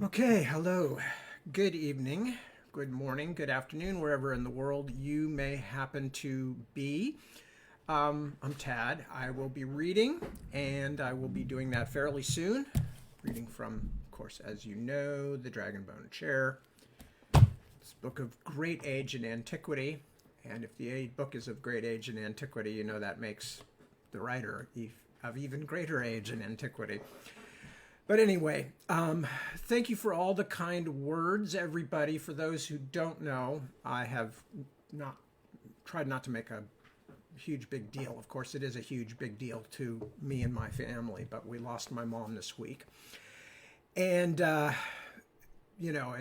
Okay, hello. Good evening, good morning, good afternoon, wherever in the world you may happen to be. I'm Tad. I will be reading, and I will be doing that fairly soon. Reading from, of course, as you know, the Dragonbone chair. It's a book of great age and antiquity, and if the book is of great age and antiquity, you know that makes the writer of even greater age and antiquity. But anyway, thank you for all the kind words, everybody. For those who don't know, I have not tried not to make a huge big deal. Of course, it is a huge big deal to me and my family, but we lost my mom this week. And, you know,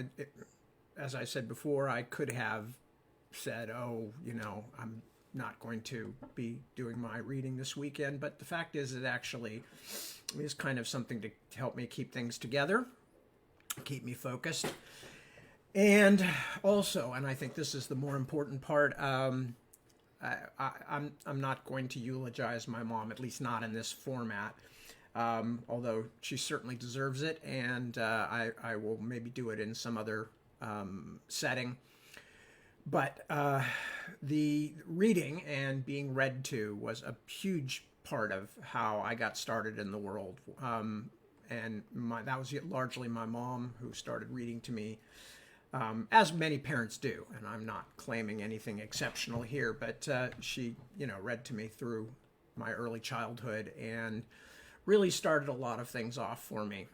as I said before, I could have said, oh, I'm not going to be doing my reading this weekend. But the fact is, it actually is kind of something to help me keep things together, keep me focused. And also, and I think this is the more important part, I'm not going to eulogize my mom, at least not in this format. Although she certainly deserves it, and I will maybe do it in some other setting. But the reading and being read to was a huge part of how I got started in the world. And that was largely my mom who started reading to me, as many parents do. And I'm not claiming anything exceptional here, but she, read to me through my early childhood and really started a lot of things off for me,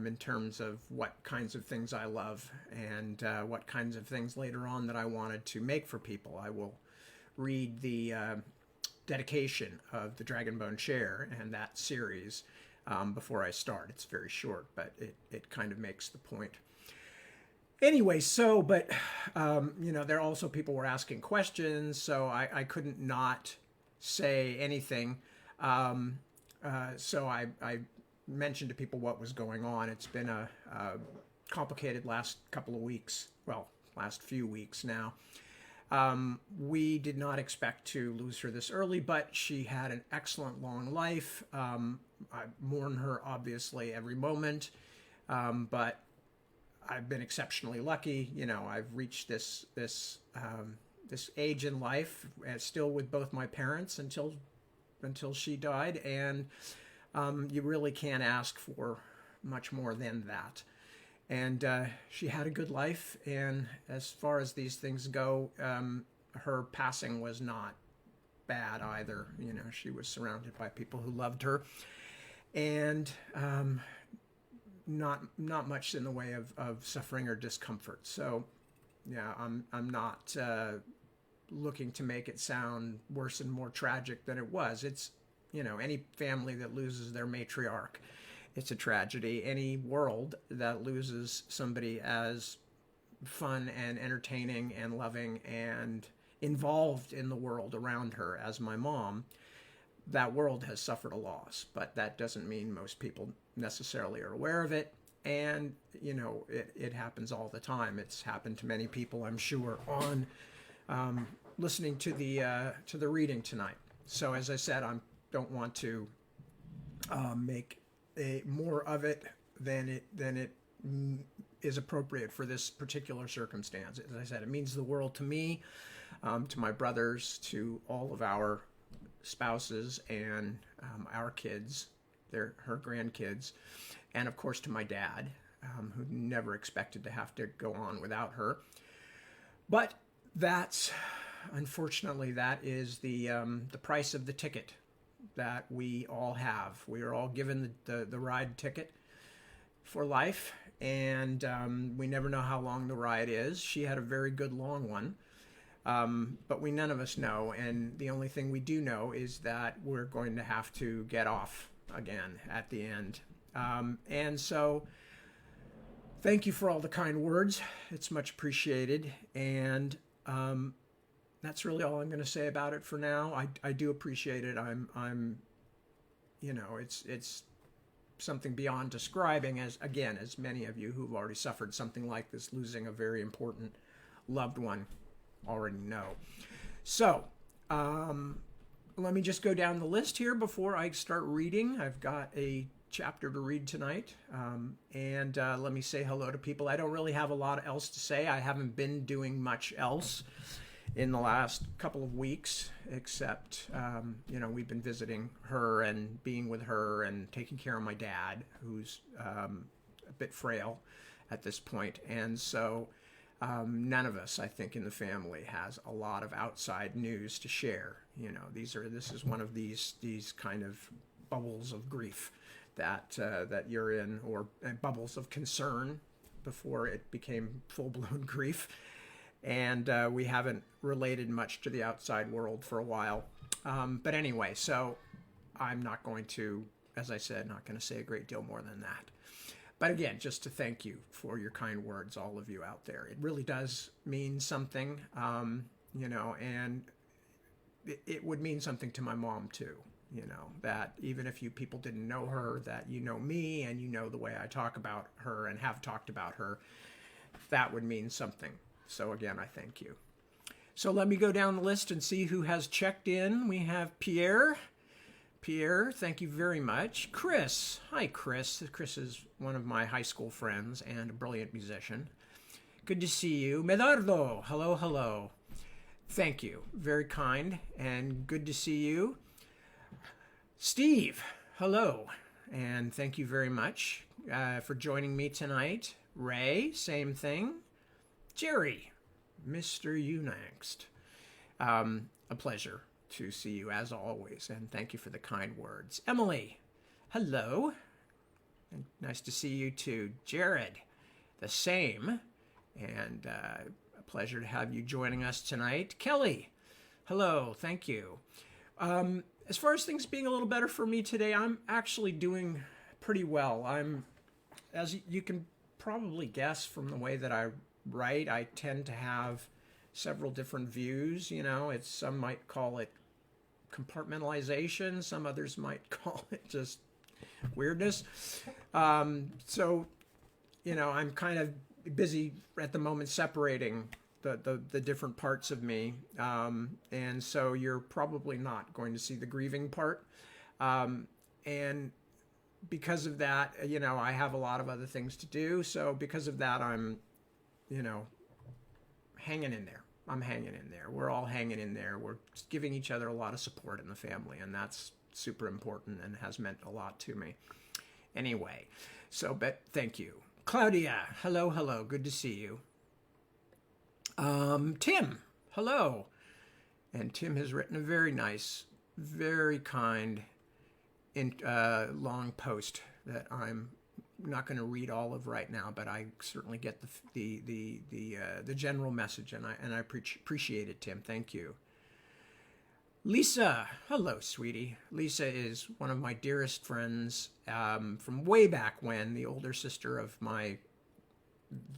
in terms of what kinds of things I love and what kinds of things later on that I wanted to make for people. I will read the dedication of the Dragonbone chair and that series before I start. It's very short, but it kind of makes the point. Anyway, there are also people were asking questions, so I couldn't not say anything. So I mentioned to people what was going on. It's been a complicated last couple of weeks, well, last few weeks now. We did not expect to lose her this early, but she had an excellent long life. I mourn her obviously every moment, but I've been exceptionally lucky. I've reached this age in life, still with both my parents until she died, and you really can't ask for much more than that. And she had a good life, and as far as these things go, her passing was not bad either. She was surrounded by people who loved her, and not much in the way of suffering or discomfort. So, yeah, I'm not looking to make it sound worse and more tragic than it was. It's, any family that loses their matriarch, it's a tragedy. Any world that loses somebody as fun and entertaining and loving and involved in the world around her as my mom, that world has suffered a loss. But that doesn't mean most people necessarily are aware of it. And, it happens all the time. It's happened to many people, I'm sure, on listening to the reading tonight. So as I said, I don't want to make more of it than it is appropriate for this particular circumstance. As I said, it means the world to me, to my brothers, to all of our spouses and our kids, her grandkids, and of course to my dad, who never expected to have to go on without her. But unfortunately, that is the price of the ticket that we all have. We are all given the ride ticket for life, and we never know how long the ride is. She had a very good long one, but none of us know, and the only thing we do know is that we're going to have to get off again at the end. And so, thank you for all the kind words. It's much appreciated, and that's really all I'm going to say about it for now. I do appreciate it. It's something beyond describing, as many of you who've already suffered something like this, losing a very important loved one, already know. So, let me just go down the list here before I start reading. I've got a chapter to read tonight. And let me say hello to people. I don't really have a lot else to say. I haven't been doing much else in the last couple of weeks, except, we've been visiting her and being with her and taking care of my dad, who's a bit frail at this point. And so none of us, I think, in the family has a lot of outside news to share. This is one of these kind of bubbles of grief that you're in, or bubbles of concern before it became full-blown grief. And we haven't related much to the outside world for a while. But anyway, so I'm not going to, as I said, not going to say a great deal more than that. But again, just to thank you for your kind words, all of you out there. It really does mean something, and it would mean something to my mom too, that even if you people didn't know her, that you know me and you know the way I talk about her and have talked about her, that would mean something. So again, I thank you. So let me go down the list and see who has checked in. We have Pierre. Pierre, thank you very much. Chris. Hi, Chris. Chris is one of my high school friends and a brilliant musician. Good to see you. Medardo. Hello, hello. Thank you. Very kind and good to see you. Steve. Hello. And thank you very much for joining me tonight. Ray, same thing. Jerry. Mr. Unext. A pleasure to see you as always, and thank you for the kind words. Emily, hello, and nice to see you too. Jared, the same, and a pleasure to have you joining us tonight. Kelly, hello, thank you. As far as things being a little better for me today, I'm actually doing pretty well. As you can probably guess from the way that I write, I tend to have several different views. Some might call it compartmentalization, some others might call it just weirdness. So I'm kind of busy at the moment separating the different parts of me, and so you're probably not going to see the grieving part, and because of that, I have a lot of other things to do. So because of that, I'm hanging in there. I'm hanging in there. We're all hanging in there. We're giving each other a lot of support in the family, and that's super important and has meant a lot to me. Anyway, but thank you. Claudia, hello, hello. Good to see you. Tim, hello. And Tim has written a very nice, very kind, long post that I'm not going to read all of right now, but I certainly get the general message, and I appreciate it, Tim. Thank you. Lisa, hello, sweetie. Lisa is one of my dearest friends from way back when, the older sister of my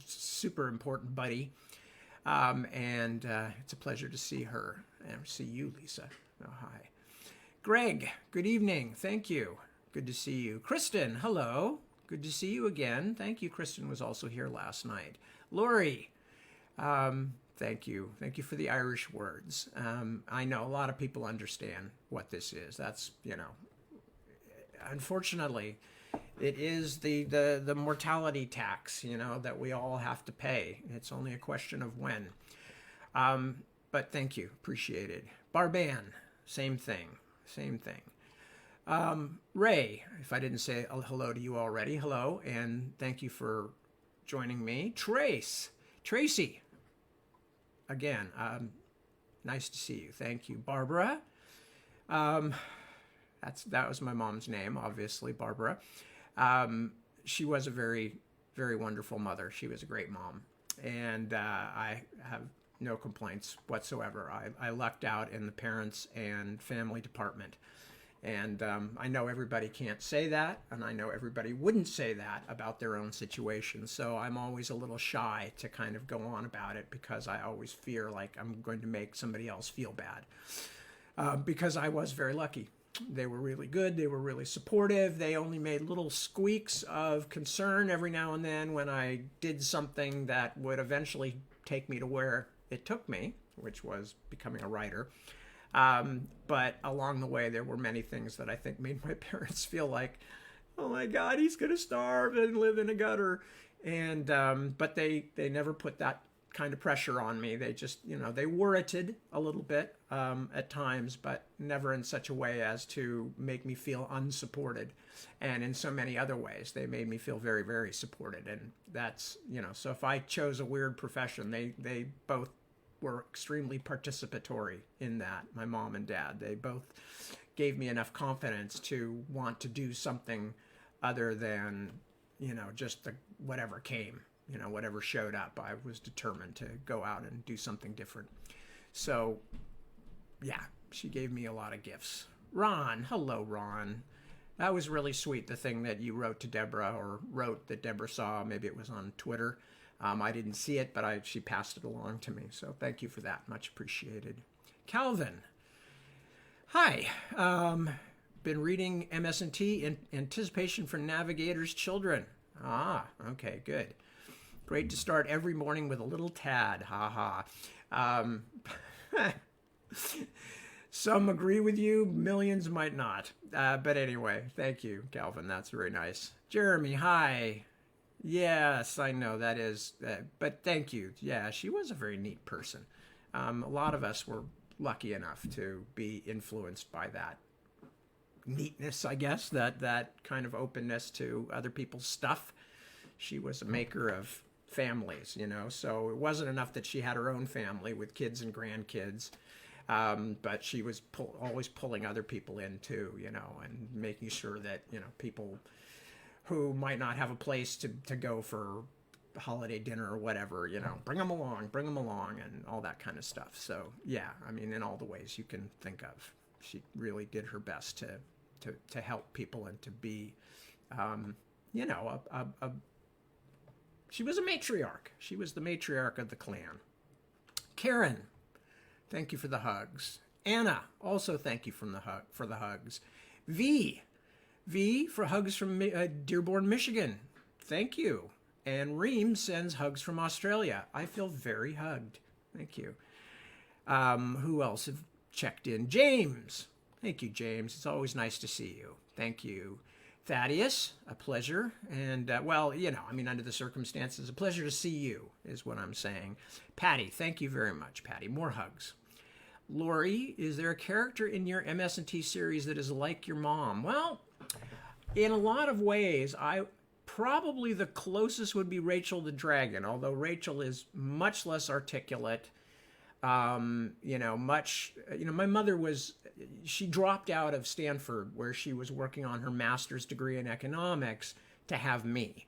super important buddy, and it's a pleasure to see her and see you, Lisa. Oh, hi. Greg, good evening. Thank you. Good to see you. Kristen, hello. Good to see you again. Thank you. Kristen was also here last night. Lori, thank you. Thank you for the Irish words. I know a lot of people understand what this is. That's, unfortunately, it is the mortality tax, that we all have to pay. It's only a question of when. But thank you. Appreciate it. Barban, same thing. Same thing. Ray, if I didn't say hello to you already, hello, and thank you for joining me. Tracy, again, nice to see you. Thank you. Barbara, that was my mom's name, obviously, Barbara. She was a very, very wonderful mother. She was a great mom, and I have no complaints whatsoever. I lucked out in the parents and family department. And I know everybody can't say that, and I know everybody wouldn't say that about their own situation. So I'm always a little shy to kind of go on about it, because I always fear like I'm going to make somebody else feel bad. Because I was very lucky. They were really good. They were really supportive. They only made little squeaks of concern every now and then when I did something that would eventually take me to where it took me, which was becoming a writer. But along the way, there were many things that I think made my parents feel like, oh my God, he's going to starve and live in a gutter. And, but they never put that kind of pressure on me. They just, they worrited a little bit at times, but never in such a way as to make me feel unsupported. And in so many other ways, they made me feel very, very supported. And that's, so if I chose a weird profession, they both were extremely participatory in that. My mom and dad, they both gave me enough confidence to want to do something other than, just whatever came. Whatever showed up, I was determined to go out and do something different. So, yeah, she gave me a lot of gifts. Ron, hello, Ron. That was really sweet, the thing that you wrote to Deborah, or wrote that Deborah saw. Maybe it was on Twitter. I didn't see it, but she passed it along to me. So thank you for that. Much appreciated. Calvin, hi. Been reading MS&T in anticipation for Navigator's Children. Ah, okay, good. Great to start every morning with a little Tad. Ha ha. Some agree with you, millions might not. But anyway, thank you, Calvin. That's very nice. Jeremy, hi. Yes, I know that is. But thank you. Yeah, she was a very neat person. A lot of us were lucky enough to be influenced by that neatness, I guess, that kind of openness to other people's stuff. She was a maker of families, so it wasn't enough that she had her own family with kids and grandkids, but she was always pulling other people in too, and making sure that, people who might not have a place to go for holiday dinner or whatever, bring them along, and all that kind of stuff. So yeah, I mean, in all the ways you can think of, she really did her best to help people and to be, she was a matriarch. She was the matriarch of the clan. Karen, thank you for the hugs. Anna, also thank you for the hugs. V for hugs from Dearborn, Michigan. Thank you. And Reem sends hugs from Australia. I feel very hugged. Thank you. Who else have checked in? James. Thank you, James. It's always nice to see you. Thank you. Thaddeus, a pleasure. And, under the circumstances, a pleasure to see you is what I'm saying. Patty, thank you very much, Patty. More hugs. Lori, is there a character in your MS&T series that is like your mom? Well, in a lot of ways, probably the closest would be Rachel the Dragon, although Rachel is much less articulate. My mother she dropped out of Stanford where she was working on her master's degree in economics to have me.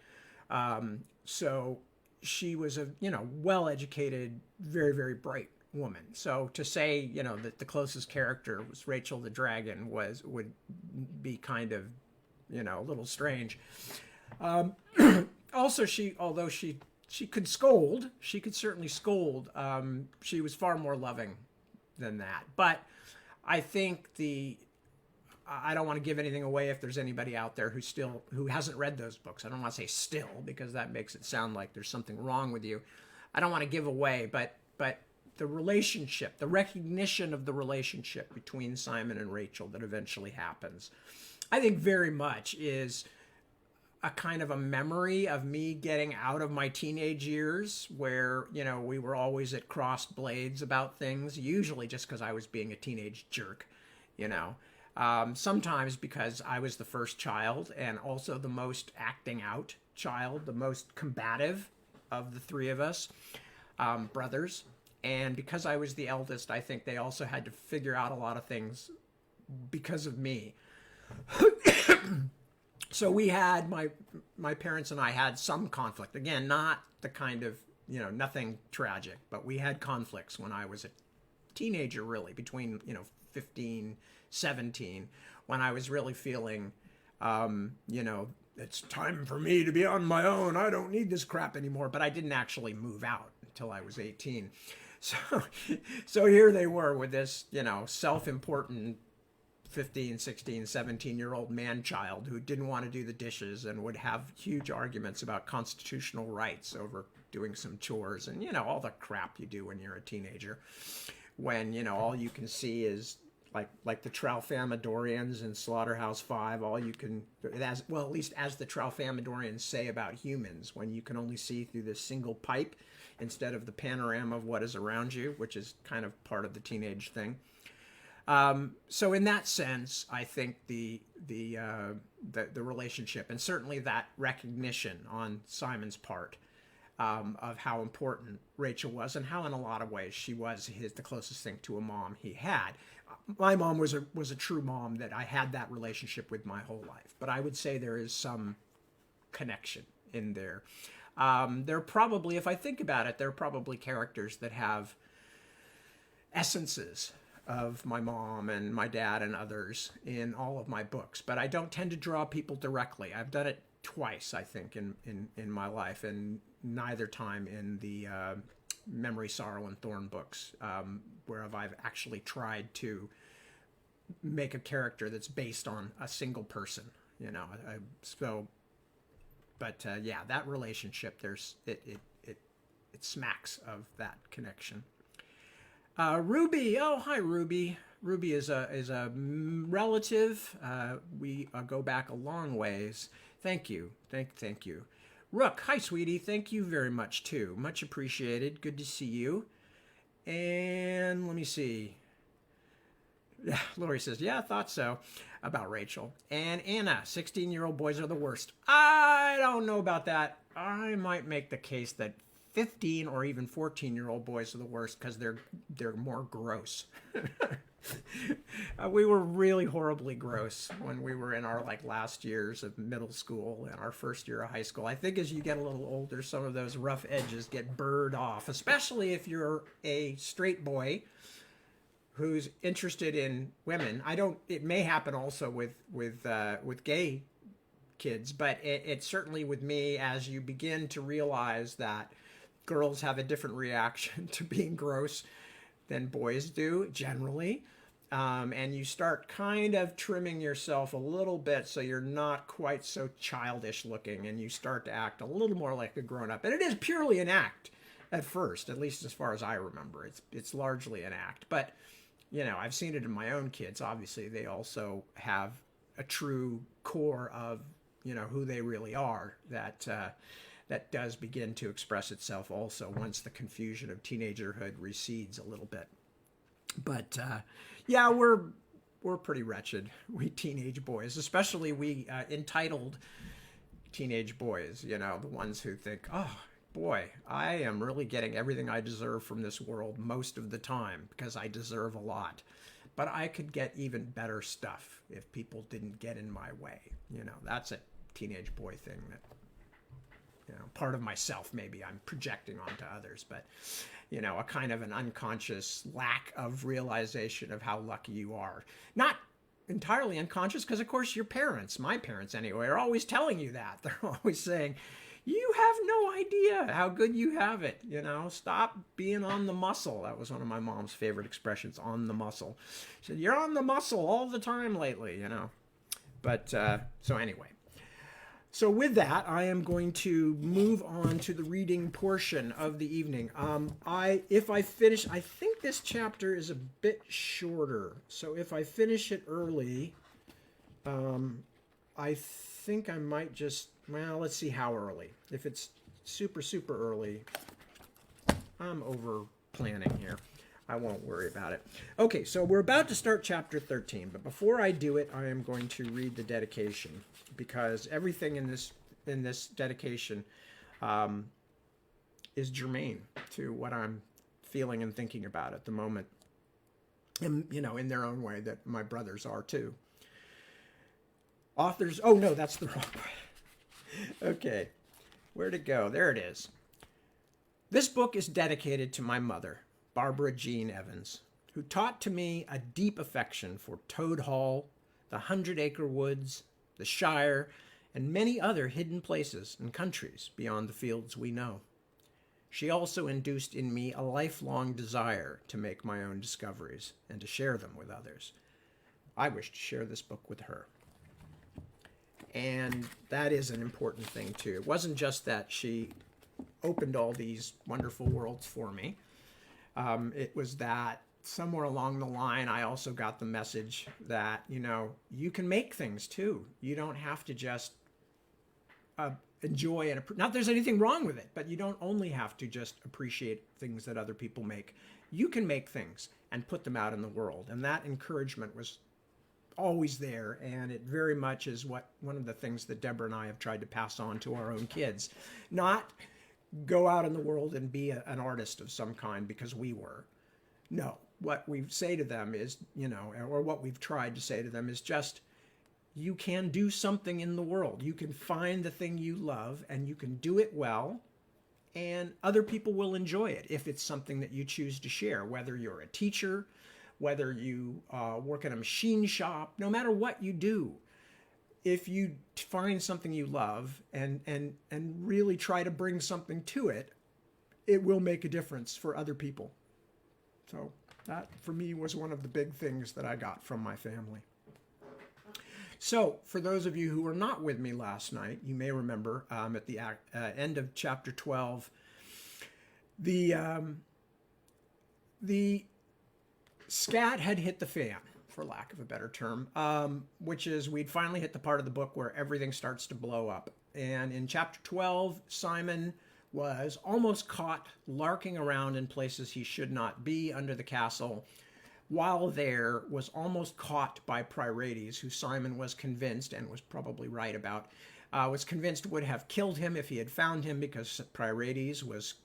So she was a, well-educated, very, very bright woman. So to say, that the closest character was Rachel the Dragon would be kind of, a little strange. Also, although she could scold, she could certainly scold. She was far more loving than that. But I think I don't want to give anything away if there's anybody out there who hasn't read those books. I don't want to say still, because that makes it sound like there's something wrong with you. I don't want to give away, but the relationship, the recognition of the relationship between Simon and Rachel that eventually happens, I think very much is a kind of a memory of me getting out of my teenage years where, we were always at crossed blades about things, usually just because I was being a teenage jerk, sometimes because I was the first child and also the most acting out child, the most combative of the three of us, brothers. And because I was the eldest, I think they also had to figure out a lot of things because of me. So we had, my parents and I had some conflict. Again, not the kind of, nothing tragic, but we had conflicts when I was a teenager, really, between, 15, 17, when I was really feeling, it's time for me to be on my own. I don't need this crap anymore. But I didn't actually move out until I was 18. So here they were with this, self-important 15, 16, 17-year-old man-child who didn't want to do the dishes and would have huge arguments about constitutional rights over doing some chores and, all the crap you do when you're a teenager, when, all you can see is like the Tralfamadorians in Slaughterhouse-Five. All you can, as well, at least as the Tralfamadorians say about humans, when you can only see through this single pipe instead of the panorama of what is around you, which is kind of part of the teenage thing. So in that sense, I think the relationship, and certainly that recognition on Simon's part, of how important Rachel was, and how in a lot of ways she was the closest thing to a mom he had. My mom was a true mom that I had that relationship with my whole life, but I would say there is some connection in there. There are probably, if I think about it, there are probably characters that have essences of my mom and my dad and others in all of my books, but I don't tend to draw people directly. I've done it twice, I think, in my life, and neither time in the Memory, Sorrow, and Thorn books, where I've actually tried to make a character that's based on a single person, you know. Yeah, that relationship, it smacks of that connection. Ruby, oh hi Ruby. Ruby is a relative. We go back a long ways. Thank you, thank you. Rook, hi sweetie. Thank you very much too. Much appreciated. Good to see you. And let me see. Lori says, yeah, I thought so, about Rachel. And Anna, 16-year-old boys are the worst. I don't know about that. I might make the case that 15 or even 14-year-old boys are the worst because they're more gross. We were really horribly gross when we were in our last years of middle school and our first year of high school. I think as you get a little older, some of those rough edges get burned off, especially if you're a straight boy who's interested in women. It may happen also with gay kids, but it certainly with me, as you begin to realize that girls have a different reaction to being gross than boys do generally. And you start kind of trimming yourself a little bit so you're not quite so childish looking, and you start to act a little more like a grown-up. And it is purely an act at first, at least as far as I remember. It's largely an act. But, you know, I've seen it in my own kids. Obviously, they also have a true core of, you know, who they really are that does begin to express itself also once the confusion of teenagerhood recedes a little bit. But yeah, we're pretty wretched, we teenage boys, especially we entitled teenage boys, you know, the ones who think, oh boy, I am really getting everything I deserve from this world most of the time because I deserve a lot. But I could get even better stuff if people didn't get in my way. You know, that's a teenage boy thing that, you know, part of myself maybe I'm projecting onto others, but, you know, a kind of an unconscious lack of realization of how lucky you are. Not entirely unconscious, because of course your parents, my parents anyway, are always telling you that. They're always saying, you have no idea how good you have it, you know, stop being on the muscle. That was one of my mom's favorite expressions, on the muscle. She said, you're on the muscle all the time lately, you know. But so anyway. So with that, I am going to move on to the reading portion of the evening. If I finish, I think this chapter is a bit shorter. So if I finish it early, I think I might just, well, let's see how early. If it's super, super early, I'm over planning here. I won't worry about it. Okay, so we're about to start chapter 13, but before I do it, I am going to read the dedication, because everything in this dedication is germane to what I'm feeling and thinking about at the moment, and, you know, in their own way, that my brothers are too. Authors, oh no, that's the wrong way. Okay, where'd it go? There it is. This book is dedicated to my mother, Barbara Jean Evans, who taught to me a deep affection for Toad Hall, the 100-acre woods, the Shire, and many other hidden places and countries beyond the fields we know. She also induced in me a lifelong desire to make my own discoveries and to share them with others. I wish to share this book with her. And that is an important thing too. It wasn't just that she opened all these wonderful worlds for me. It was that somewhere along the line, I also got the message that, you can make things too. You don't have to just enjoy it. Not there's anything wrong with it, but you don't only have to just appreciate things that other people make. You can make things and put them out in the world. And that encouragement was always there. And it very much is one of the things that Deborah and I have tried to pass on to our own kids. Not go out in the world and be an artist of some kind because we were. No, what we say to them is, or what we've tried to say to them is just, you can do something in the world. You can find the thing you love and you can do it well, and other people will enjoy it if it's something that you choose to share, whether you're a teacher, whether you work in a machine shop, no matter what you do. If you find something you love and really try to bring something to it, it will make a difference for other people. So that, for me, was one of the big things that I got from my family. So for those of you who were not with me last night, you may remember at the end of chapter 12, the scat had hit the fan, for lack of a better term, which is we'd finally hit the part of the book where everything starts to blow up. And in chapter 12, Simon was almost caught larking around in places he should not be under the castle. While there, was almost caught by Pryrates, who Simon was convinced, and was probably right about, was convinced would have killed him if he had found him, because Pryrates was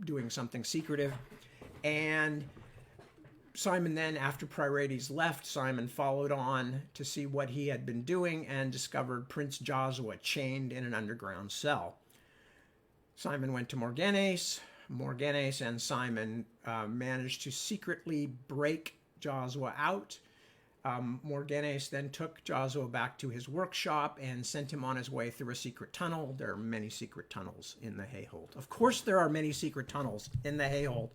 doing something secretive. And Simon then, after Pryrates left, Simon followed on to see what he had been doing and discovered Prince Josua chained in an underground cell. Simon went to Morganes. Morganes and Simon managed to secretly break Josua out. Morganes then took Josua back to his workshop and sent him on his way through a secret tunnel. There are many secret tunnels in the Hayhold. Of course there are many secret tunnels in the Hayhold.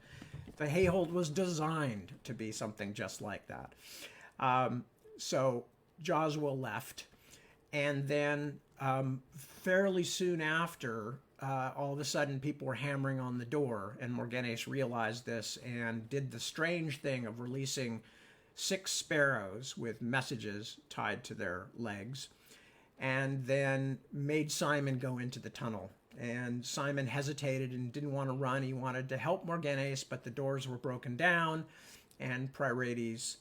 The Hayhold was designed to be something just like that. So Josua left, and then fairly soon after, all of a sudden people were hammering on the door, and Morganes realized this and did the strange thing of releasing 6 sparrows with messages tied to their legs, and then made Simon go into the tunnel. And Simon hesitated and didn't want to run. He wanted to help Morganes, but the doors were broken down, and Pryrates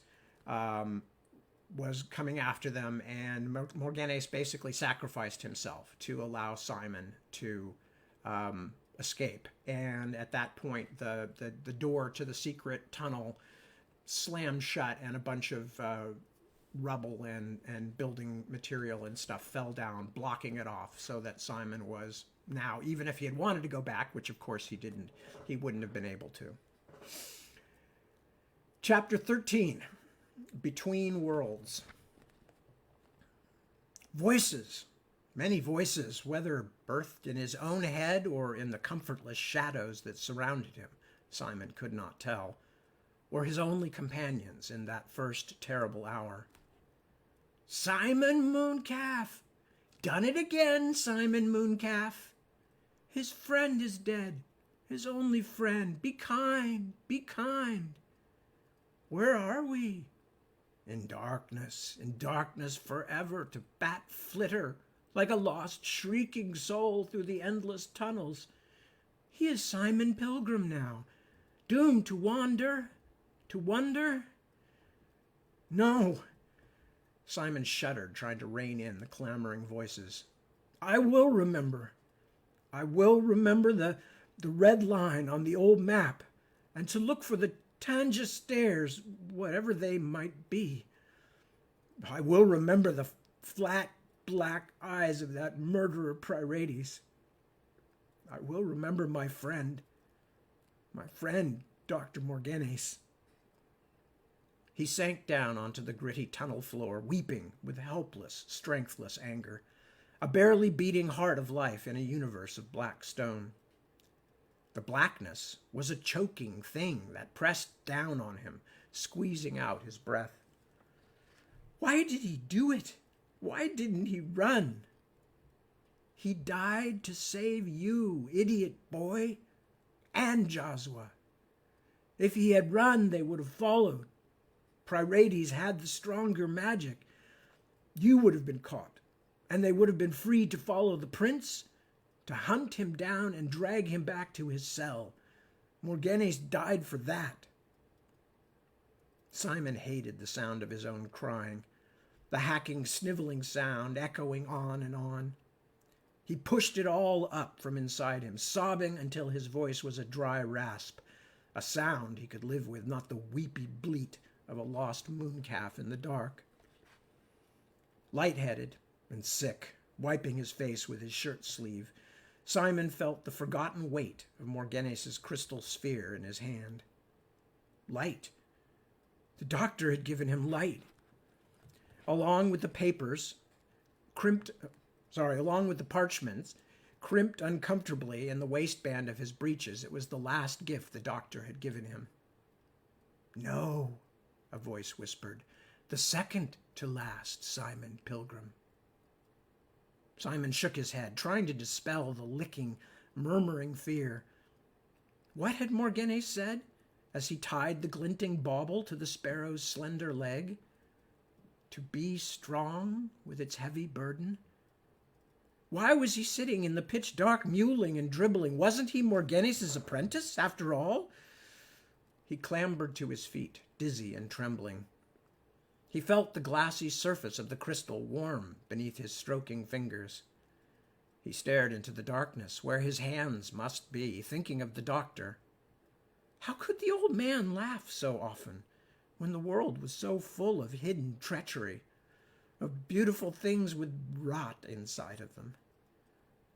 was coming after them, and Morganes basically sacrificed himself to allow Simon to escape. And at that point, the door to the secret tunnel slammed shut, and a bunch of rubble and building material and stuff fell down, blocking it off, so that Simon was now, even if he had wanted to go back, which of course he didn't, he wouldn't have been able to. Chapter 13, Between Worlds. Voices. Many voices, whether birthed in his own head or in the comfortless shadows that surrounded him, Simon could not tell, were his only companions in that first terrible hour. Simon Mooncalf! Done it again, Simon Mooncalf! His friend is dead, his only friend. Be kind, be kind. Where are we? In darkness forever, to bat flitter like a lost shrieking soul through the endless tunnels. He is Simon Pilgrim now, doomed to wander, to wonder. No. Simon shuddered, trying to rein in the clamoring voices. I will remember. I will remember the red line on the old map, and to look for the Tanja stairs, whatever they might be. I will remember the flat black eyes of that murderer Pryrates. I will remember my friend, Dr. Morganes. He sank down onto the gritty tunnel floor, weeping with helpless, strengthless anger, a barely beating heart of life in a universe of black stone. The blackness was a choking thing that pressed down on him, squeezing out his breath. Why did he do it? Why didn't he run? He died to save you, idiot boy, and Josua. If he had run, they would have followed. Pryrates had the stronger magic. You would have been caught, and they would have been free to follow the prince, to hunt him down and drag him back to his cell. Morganaes died for that. Simon hated the sound of his own crying, the hacking, sniveling sound echoing on and on. He pushed it all up from inside him, sobbing until his voice was a dry rasp, a sound he could live with, not the weepy bleat of a lost mooncalf in the dark. Lightheaded and sick, wiping his face with his shirt sleeve, Simon felt the forgotten weight of Morganaes' crystal sphere in his hand. Light. The doctor had given him light. Along with the parchments, crimped uncomfortably in the waistband of his breeches, it was the last gift the doctor had given him. No, a voice whispered, the second to last, Simon Pilgrim. Simon shook his head, trying to dispel the licking, murmuring fear. What had Morganaes said as he tied the glinting bauble to the sparrow's slender leg? To be strong with its heavy burden? Why was he sitting in the pitch dark, mewling and dribbling? Wasn't he Morganaes' apprentice, after all? He clambered to his feet, dizzy and trembling. He felt the glassy surface of the crystal warm beneath his stroking fingers. He stared into the darkness, where his hands must be, thinking of the doctor. How could the old man laugh so often, when the world was so full of hidden treachery, of beautiful things with rot inside of them?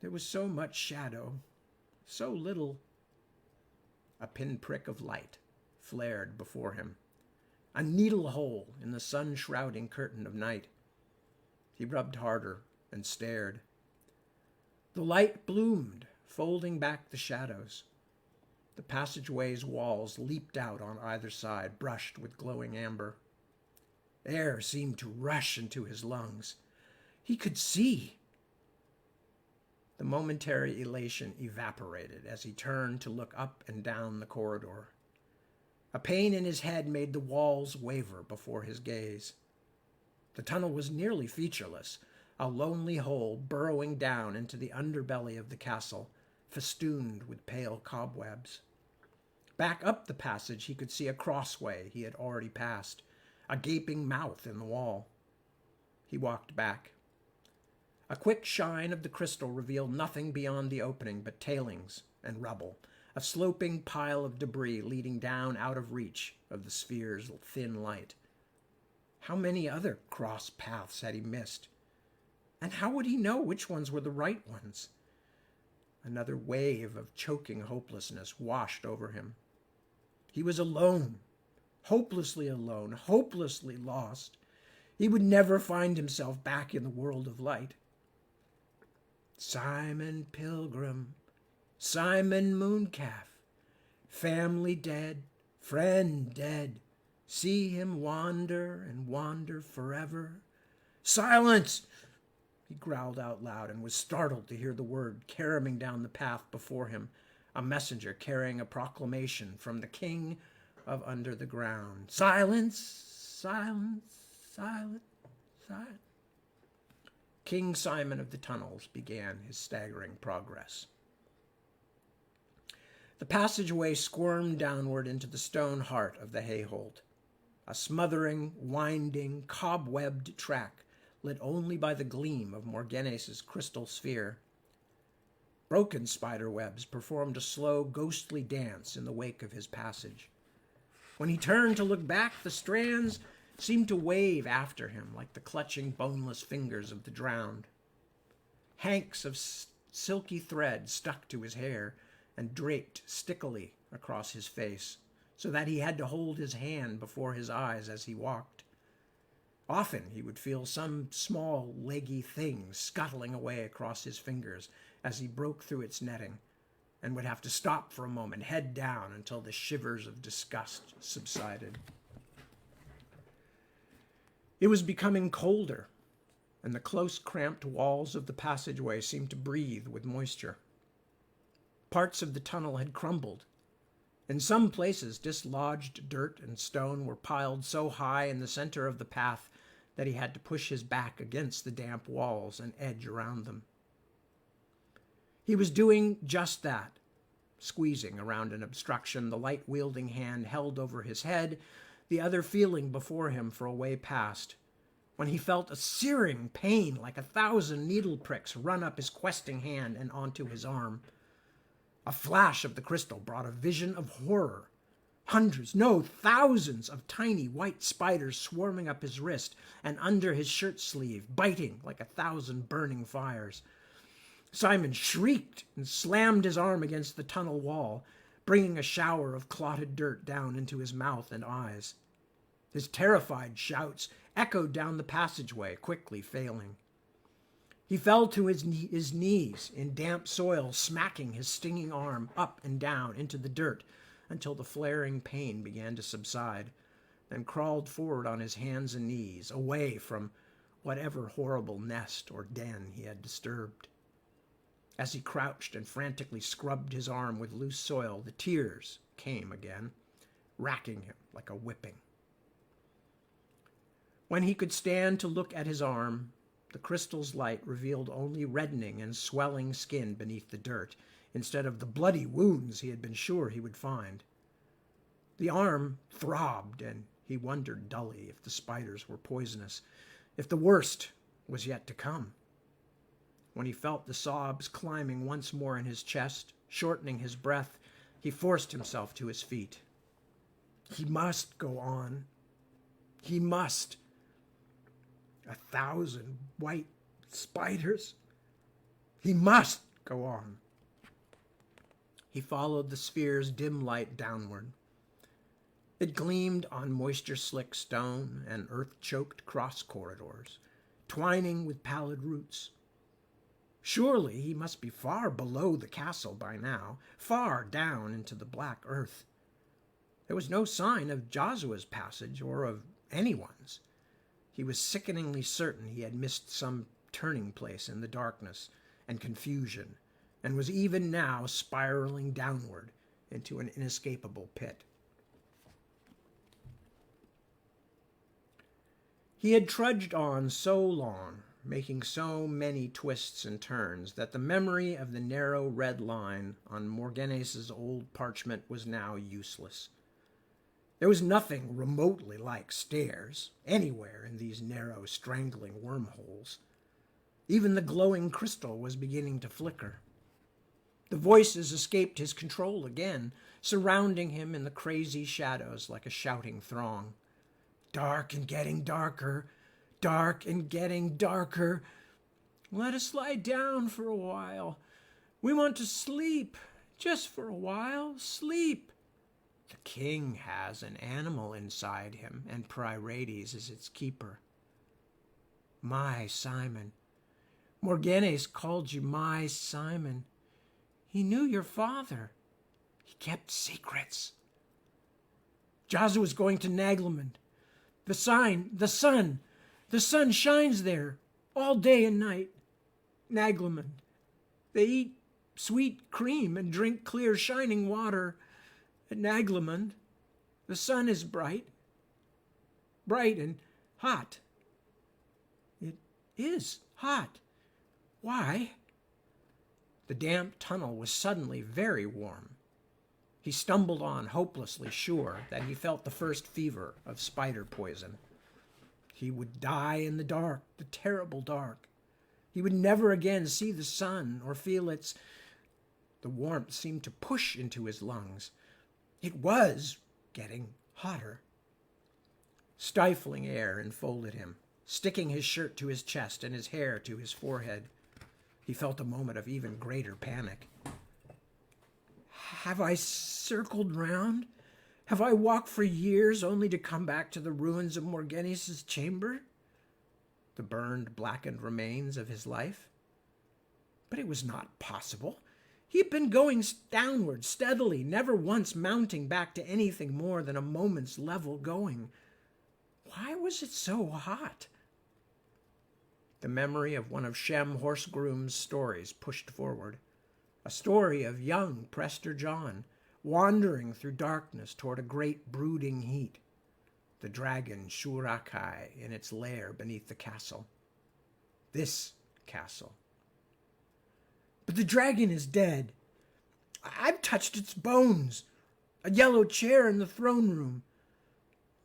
There was so much shadow, so little. A pinprick of light flared before him, a needle hole in the sun-shrouding curtain of night. He rubbed harder and stared. The light bloomed, folding back the shadows. The passageway's walls leaped out on either side, brushed with glowing amber. Air seemed to rush into his lungs. He could see. The momentary elation evaporated as he turned to look up and down the corridor. A pain in his head made the walls waver before his gaze. The tunnel was nearly featureless, a lonely hole burrowing down into the underbelly of the castle, festooned with pale cobwebs. Back up the passage he could see a crossway he had already passed, a gaping mouth in the wall. He walked back. A quick shine of the crystal revealed nothing beyond the opening but tailings and rubble, a sloping pile of debris leading down out of reach of the sphere's thin light. How many other cross paths had he missed? And how would he know which ones were the right ones? Another wave of choking hopelessness washed over him. He was alone, hopelessly lost. He would never find himself back in the world of light. Simon Pilgrim, Simon Mooncalf, family dead, friend dead, see him wander and wander forever. Silence! He growled out loud and was startled to hear the word caromming down the path before him, a messenger carrying a proclamation from the king of under the ground. Silence! Silence! Silence! Silence! King Simon of the Tunnels began his staggering progress. The passageway squirmed downward into the stone heart of the Hayhold, a smothering, winding, cobwebbed track lit only by the gleam of Morganaes' crystal sphere. Broken spider webs performed a slow, ghostly dance in the wake of his passage. When he turned to look back, the strands seemed to wave after him like the clutching, boneless fingers of the drowned. Hanks of silky thread stuck to his hair and draped stickily across his face, so that he had to hold his hand before his eyes as he walked. Often he would feel some small, leggy thing scuttling away across his fingers as he broke through its netting, and would have to stop for a moment, head down, until the shivers of disgust subsided. It was becoming colder, and the close, cramped walls of the passageway seemed to breathe with moisture. Parts of the tunnel had crumbled, In some places, dislodged dirt and stone were piled so high in the center of the path that he had to push his back against the damp walls and edge around them. He was doing just that, squeezing around an obstruction, the light-wielding hand held over his head, the other feeling before him for a way past, when he felt a searing pain like 1,000 needle pricks run up his questing hand and onto his arm. A flash of the crystal brought a vision of horror. Hundreds, no, thousands of tiny white spiders swarming up his wrist and under his shirt sleeve, biting like 1,000 burning fires. Simon shrieked and slammed his arm against the tunnel wall, bringing a shower of clotted dirt down into his mouth and eyes. His terrified shouts echoed down the passageway, quickly failing. He fell to his knees in damp soil, smacking his stinging arm up and down into the dirt until the flaring pain began to subside, then crawled forward on his hands and knees, away from whatever horrible nest or den he had disturbed. As he crouched and frantically scrubbed his arm with loose soil, the tears came again, racking him like a whipping. When he could stand to look at his arm, the crystal's light revealed only reddening and swelling skin beneath the dirt, instead of the bloody wounds he had been sure he would find. The arm throbbed, and he wondered dully if the spiders were poisonous, if the worst was yet to come. When he felt the sobs climbing once more in his chest, shortening his breath, he forced himself to his feet. He must go on. He must. 1,000 white spiders. He must go on. He followed the sphere's dim light downward. It gleamed on moisture-slick stone and earth-choked cross corridors, twining with pallid roots. Surely he must be far below the castle by now, far down into the black earth. There was no sign of Joshua's passage or of anyone's. He was sickeningly certain he had missed some turning place in the darkness and confusion, and was even now spiraling downward into an inescapable pit. He had trudged on so long, making so many twists and turns, that the memory of the narrow red line on Morganes's old parchment was now useless. There was nothing remotely like stairs anywhere in these narrow, strangling wormholes. Even the glowing crystal was beginning to flicker. The voices escaped his control again, surrounding him in the crazy shadows like a shouting throng. Dark and getting darker, dark and getting darker. Let us lie down for a while. We want to sleep, just for a while, sleep. The king has an animal inside him, and Pyrides is its keeper. My Simon. Morganes called you my Simon. He knew your father. He kept secrets. Joshua's going to Naglamund. The sun shines there all day and night. Naglamund. They eat sweet cream and drink clear shining water. At Naglamund, the sun is bright and hot. It is hot. Why? The damp tunnel was suddenly very warm. He stumbled on, hopelessly sure that he felt the first fever of spider poison. He would die in the dark, the terrible dark. He would never again see the sun or feel its... The warmth seemed to push into his lungs. It was getting hotter. Stifling air enfolded him, sticking his shirt to his chest and his hair to his forehead. He felt a moment of even greater panic. Have I circled round? Have I walked for years only to come back to the ruins of Morganes's chamber? The burned, blackened remains of his life? But it was not possible. He had been going downward steadily, never once mounting back to anything more than a moment's level going. Why was it so hot? The memory of one of Shem Horsegroom's stories pushed forward. A story of young Prester John, wandering through darkness toward a great brooding heat. The dragon Shurakai in its lair beneath the castle. This castle. But the dragon is dead. I've touched its bones. A yellow chair in the throne room.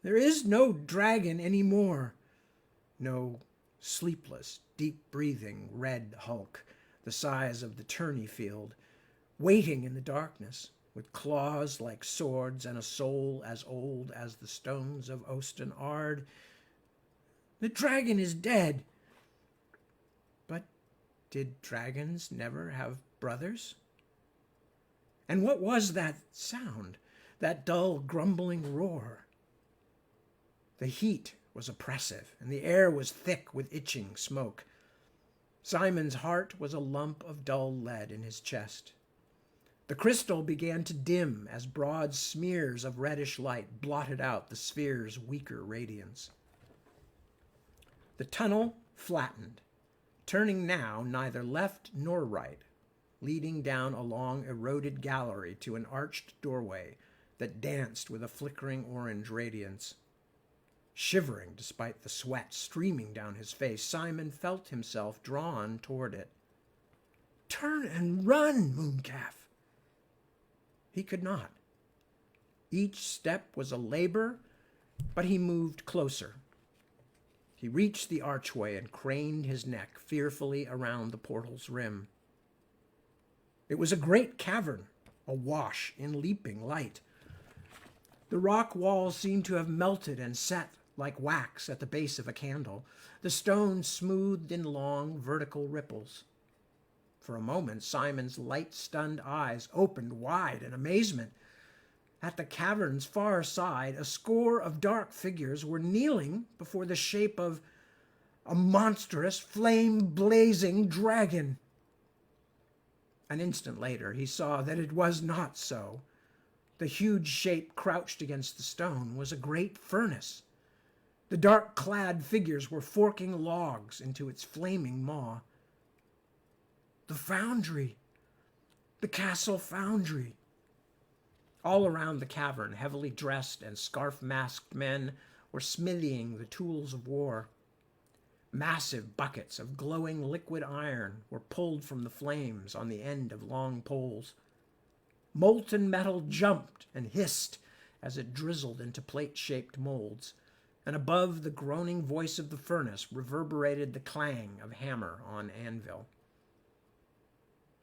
There is no dragon anymore. No sleepless, deep-breathing red hulk, the size of the tourney field, waiting in the darkness, with claws like swords and a soul as old as the stones of Osten Ard. The dragon is dead. But did dragons never have brothers? And what was that sound, that dull, grumbling roar? The heat was oppressive, and the air was thick with itching smoke. Simon's heart was a lump of dull lead in his chest. The crystal began to dim as broad smears of reddish light blotted out the sphere's weaker radiance. The tunnel flattened, turning now neither left nor right, leading down a long eroded gallery to an arched doorway that danced with a flickering orange radiance. Shivering despite the sweat streaming down his face, Simon felt himself drawn toward it. "Turn and run, Mooncalf!" He could not. Each step was a labor, but he moved closer. He reached the archway and craned his neck fearfully around the portal's rim. It was a great cavern, awash in leaping light. The rock walls seemed to have melted and set like wax at the base of a candle, the stone smoothed in long vertical ripples. For a moment, Simon's light-stunned eyes opened wide in amazement. At the cavern's far side, a score of dark figures were kneeling before the shape of a monstrous, flame-blazing dragon. An instant later, he saw that it was not so. The huge shape crouched against the stone was a great furnace. The dark-clad figures were forking logs into its flaming maw. The foundry. The castle foundry. All around the cavern, heavily dressed and scarf-masked men were smithying the tools of war. Massive buckets of glowing liquid iron were pulled from the flames on the end of long poles. Molten metal jumped and hissed as it drizzled into plate-shaped molds, and above the groaning voice of the furnace reverberated the clang of hammer on anvil.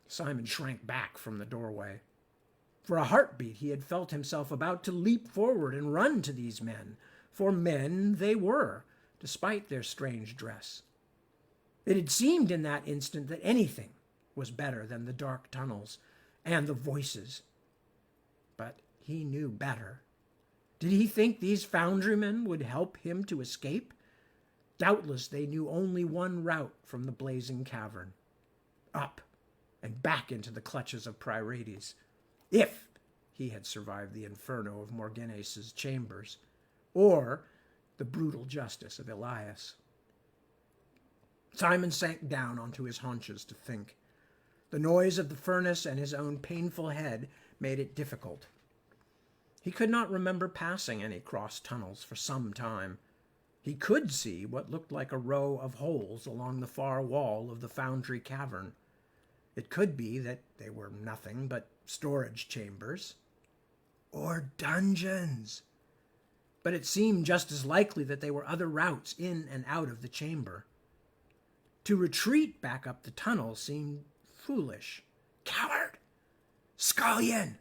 Simon shrank back from the doorway. For a heartbeat he had felt himself about to leap forward and run to these men, for men they were, despite their strange dress. It had seemed in that instant that anything was better than the dark tunnels and the voices. But he knew better. Did he think these foundrymen would help him to escape? Doubtless they knew only one route from the blazing cavern. Up and back into the clutches of Pyretes, if he had survived the inferno of Morgenes' chambers, or the brutal justice of Elias. Simon sank down onto his haunches to think. The noise of the furnace and his own painful head made it difficult. He could not remember passing any cross tunnels for some time. He could see what looked like a row of holes along the far wall of the foundry cavern. It could be that they were nothing but storage chambers or dungeons. But it seemed just as likely that they were other routes in and out of the chamber. To retreat back up the tunnel seemed foolish. Coward! Scullion!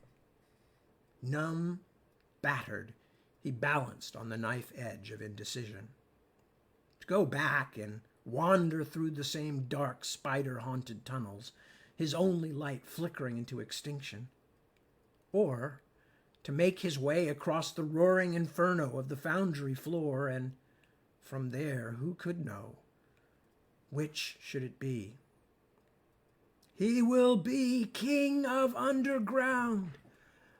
Numb, battered, he balanced on the knife edge of indecision. To go back and wander through the same dark, spider-haunted tunnels, his only light flickering into extinction. Or to make his way across the roaring inferno of the foundry floor, and from there, who could know? Which should it be? He will be King of Underground,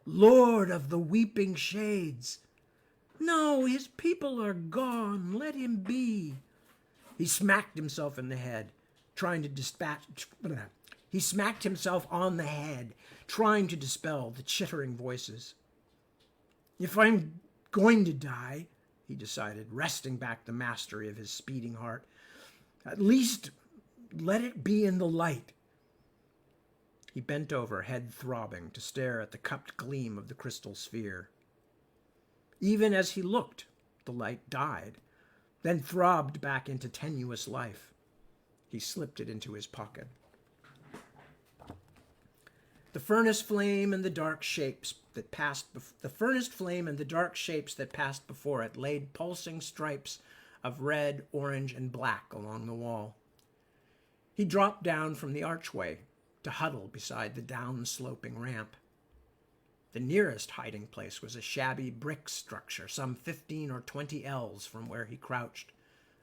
Lord of the Weeping Shades. No, his people are gone. Let him be. He smacked himself in the head, trying to He smacked himself on the head, trying to dispel the chittering voices. If I'm going to die, he decided, wresting back the mastery of his speeding heart, at least let it be in the light. He bent over, head throbbing, to stare at the cupped gleam of the crystal sphere. Even as he looked, the light died, then throbbed back into tenuous life. He slipped it into his pocket. The furnace flame and the dark shapes that passed before it laid pulsing stripes of red, orange, and black along the wall. He dropped down from the archway to huddle beside the down-sloping ramp. The nearest hiding place was a shabby brick structure, some 15 or 20 ells from where he crouched,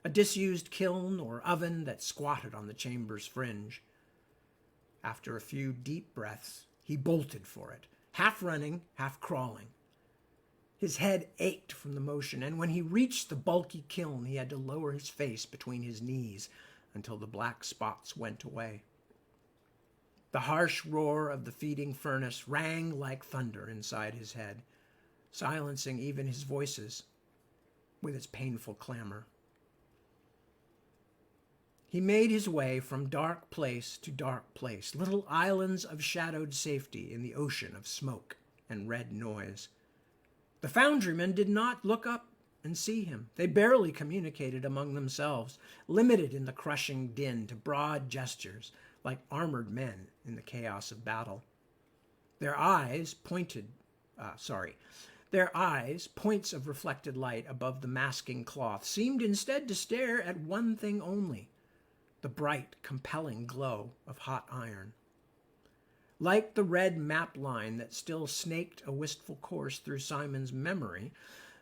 a disused kiln or oven that squatted on the chamber's fringe. After a few deep breaths, he bolted for it, half running, half crawling. His head ached from the motion, and when he reached the bulky kiln, he had to lower his face between his knees until the black spots went away. The harsh roar of the feeding furnace rang like thunder inside his head, silencing even his voices with its painful clamor. He made his way from dark place to dark place, little islands of shadowed safety in the ocean of smoke and red noise. The foundrymen did not look up and see him. They barely communicated among themselves, limited in the crushing din to broad gestures, like armored men in the chaos of battle. Their eyes, points of reflected light above the masking cloth, seemed instead to stare at one thing only, the bright, compelling glow of hot iron. Like the red map line that still snaked a wistful course through Simon's memory,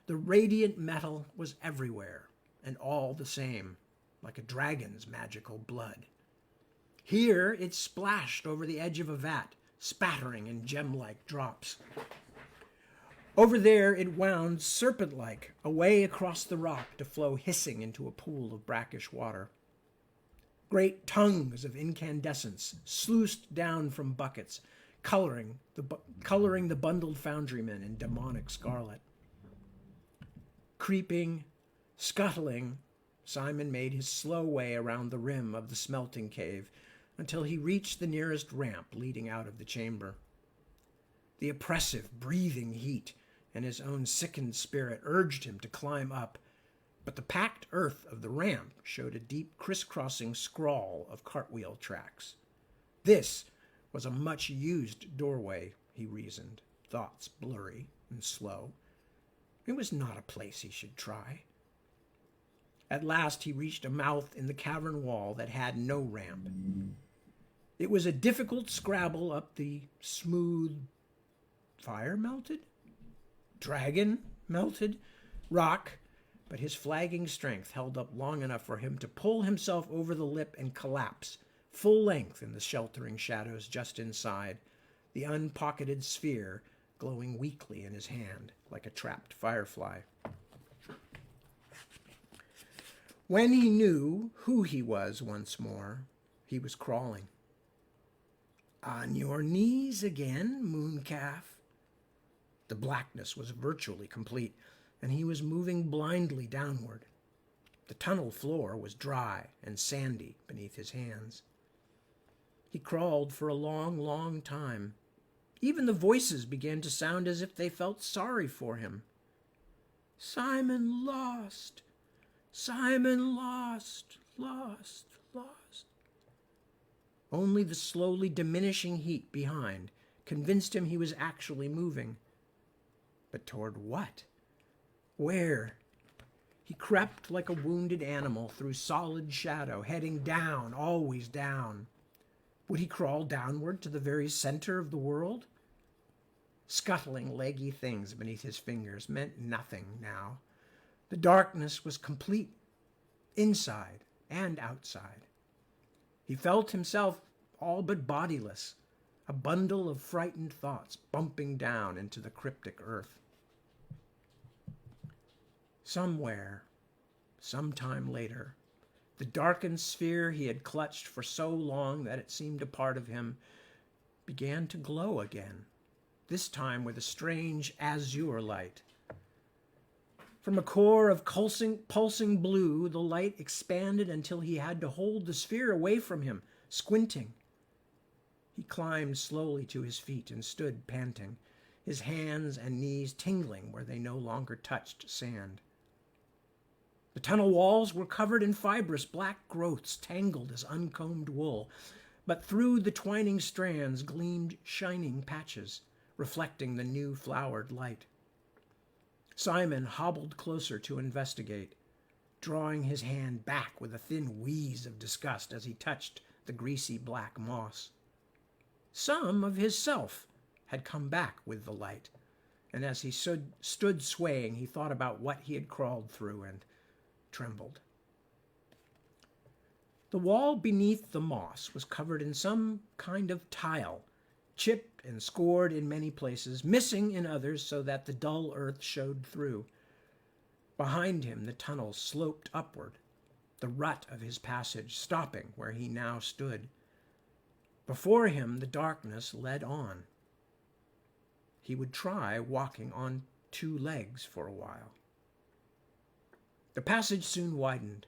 the radiant metal was everywhere, and all the same, like a dragon's magical blood. Here it splashed over the edge of a vat, spattering in gem-like drops. Over there it wound serpent-like away across the rock to flow hissing into a pool of brackish water. Great tongues of incandescence sluiced down from buckets, coloring the bundled foundrymen in demonic scarlet. Creeping, scuttling, Simon made his slow way around the rim of the smelting cave until he reached the nearest ramp leading out of the chamber. The oppressive, breathing heat and his own sickened spirit urged him to climb up, but the packed earth of the ramp showed a deep crisscrossing scrawl of cartwheel tracks. This was a much-used doorway, he reasoned, thoughts blurry and slow. It was not a place he should try. At last he reached a mouth in the cavern wall that had no ramp. It was a difficult scrabble up the smooth, fire-melted? Dragon-melted? Rock, but his flagging strength held up long enough for him to pull himself over the lip and collapse, full length in the sheltering shadows just inside, the unpocketed sphere glowing weakly in his hand like a trapped firefly. When he knew who he was once more, he was crawling. On your knees again, mooncalf. The blackness was virtually complete, and he was moving blindly downward. The tunnel floor was dry and sandy beneath his hands. He crawled for a long, long time. Even the voices began to sound as if they felt sorry for him. Simon lost. Simon lost, lost, lost. Only the slowly diminishing heat behind convinced him he was actually moving. But toward what? Where? He crept like a wounded animal through solid shadow, heading down, always down. Would he crawl downward to the very center of the world? Scuttling, leggy things beneath his fingers meant nothing now. The darkness was complete, inside and outside. He felt himself all but bodiless, a bundle of frightened thoughts bumping down into the cryptic earth. Somewhere, sometime later, The darkened sphere he had clutched for so long that it seemed a part of him began to glow again, this time with a strange azure light. From a core of pulsing blue, the light expanded until he had to hold the sphere away from him, squinting. He climbed slowly to his feet and stood panting, his hands and knees tingling where they no longer touched sand. The tunnel walls were covered in fibrous black growths tangled as uncombed wool, but through the twining strands gleamed shining patches, reflecting the new flowered light. Simon hobbled closer to investigate, drawing his hand back with a thin wheeze of disgust as he touched the greasy black moss. Some of his self had come back with the light, and as he stood swaying, he thought about what he had crawled through and trembled. The wall beneath the moss was covered in some kind of tile, chipped and scored in many places, missing in others so that the dull earth showed through. Behind him the tunnel sloped upward, the rut of his passage stopping where he now stood. Before him the darkness led on. He would try walking on two legs for a while. The passage soon widened.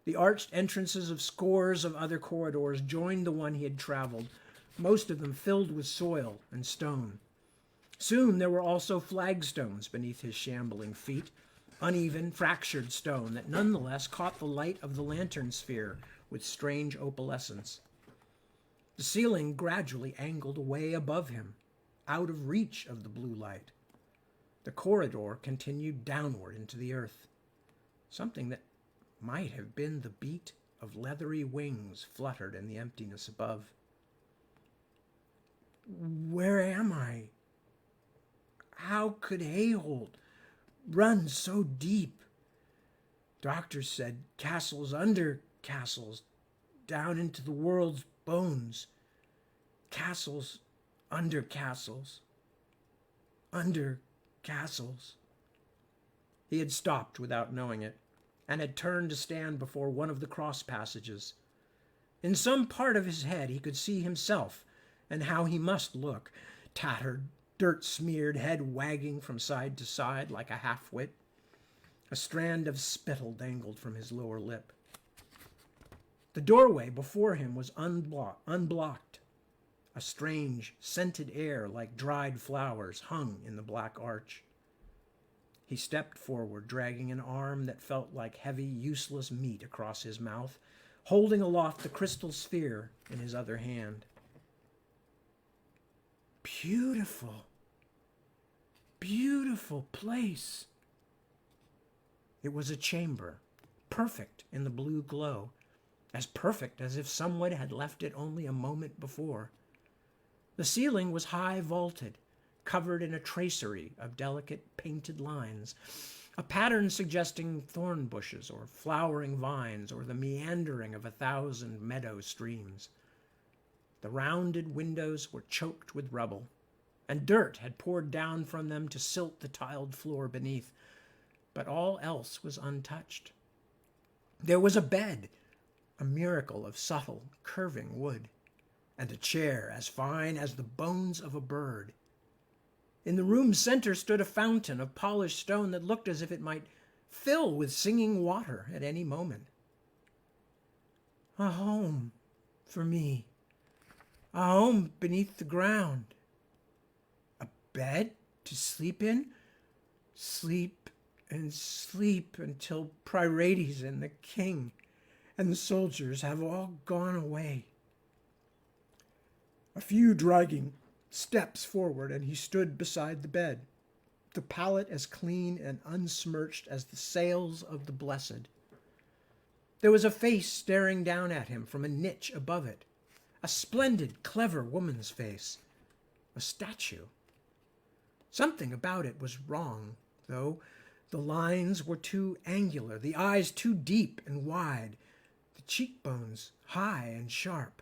The arched entrances of scores of other corridors joined the one he had traveled, most of them filled with soil and stone. Soon there were also flagstones beneath his shambling feet, uneven, fractured stone that nonetheless caught the light of the lantern sphere with strange opalescence. The ceiling gradually angled away above him, out of reach of the blue light. The corridor continued downward into the earth. Something that might have been the beat of leathery wings fluttered in the emptiness above. Where am I? How could Hayhold run so deep? Doctors said castles under castles, down into the world's bones. Castles under castles. Under castles. He had stopped without knowing it, and had turned to stand before one of the cross passages. In some part of his head he could see himself, and how he must look, tattered, dirt-smeared head wagging from side to side like a half-wit. A strand of spittle dangled from his lower lip. The doorway before him was unblocked. A strange, scented air like dried flowers hung in the black arch. He stepped forward, dragging an arm that felt like heavy, useless meat across his mouth, holding aloft the crystal sphere in his other hand. Beautiful, beautiful place. It was a chamber, perfect in the blue glow, as perfect as if someone had left it only a moment before. The ceiling was high vaulted, covered in a tracery of delicate painted lines, a pattern suggesting thorn bushes or flowering vines or the meandering of 1,000 meadow streams. The rounded windows were choked with rubble, and dirt had poured down from them to silt the tiled floor beneath, but all else was untouched. There was a bed, a miracle of subtle, curving wood, and a chair as fine as the bones of a bird. In the room's center stood a fountain of polished stone that looked as if it might fill with singing water at any moment. A home for me. A home beneath the ground. A bed to sleep in. Sleep and sleep until Pryrates and the king and the soldiers have all gone away. A few dragging steps forward, and he stood beside the bed, the pallet as clean and unsmirched as the sails of the blessed. There was a face staring down at him from a niche above it, a splendid, clever woman's face, a statue. Something about it was wrong, though. The lines were too angular, the eyes too deep and wide, the cheekbones high and sharp.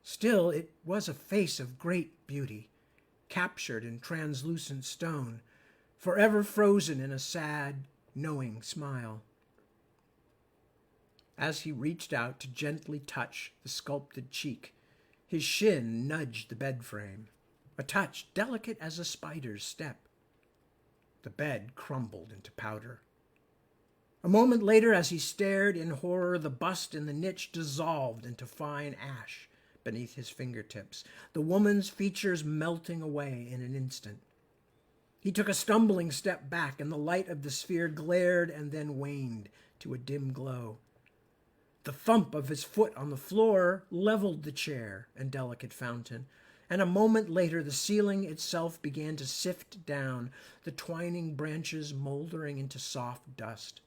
Still, it was a face of great beauty, captured in translucent stone, forever frozen in a sad, knowing smile. As he reached out to gently touch the sculpted cheek, his shin nudged the bed frame, a touch delicate as a spider's step. The bed crumbled into powder. A moment later, as he stared in horror, the bust in the niche dissolved into fine ash beneath his fingertips, the woman's features melting away in an instant. He took a stumbling step back, and the light of the sphere glared and then waned to a dim glow. The thump of his foot on the floor leveled the chair and delicate fountain, and a moment later the ceiling itself began to sift down, the twining branches moldering into soft dust.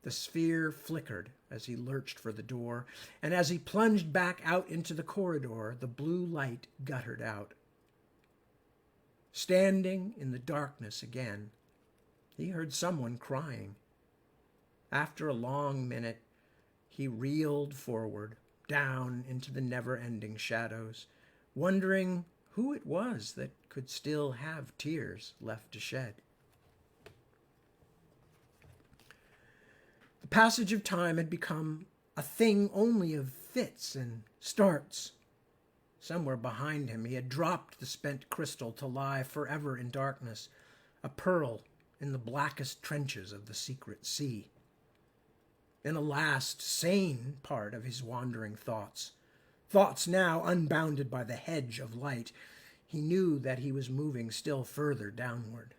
The sphere flickered as he lurched for the door, and as he plunged back out into the corridor, the blue light guttered out. Standing in the darkness again, he heard someone crying. After a long minute, he reeled forward, down into the never-ending shadows, wondering who it was that could still have tears left to shed. The passage of time had become a thing only of fits and starts. Somewhere behind him he had dropped the spent crystal to lie forever in darkness, a pearl in the blackest trenches of the secret sea. In a last sane part of his wandering thoughts now unbounded by the hedge of light, he knew that he was moving still further downward.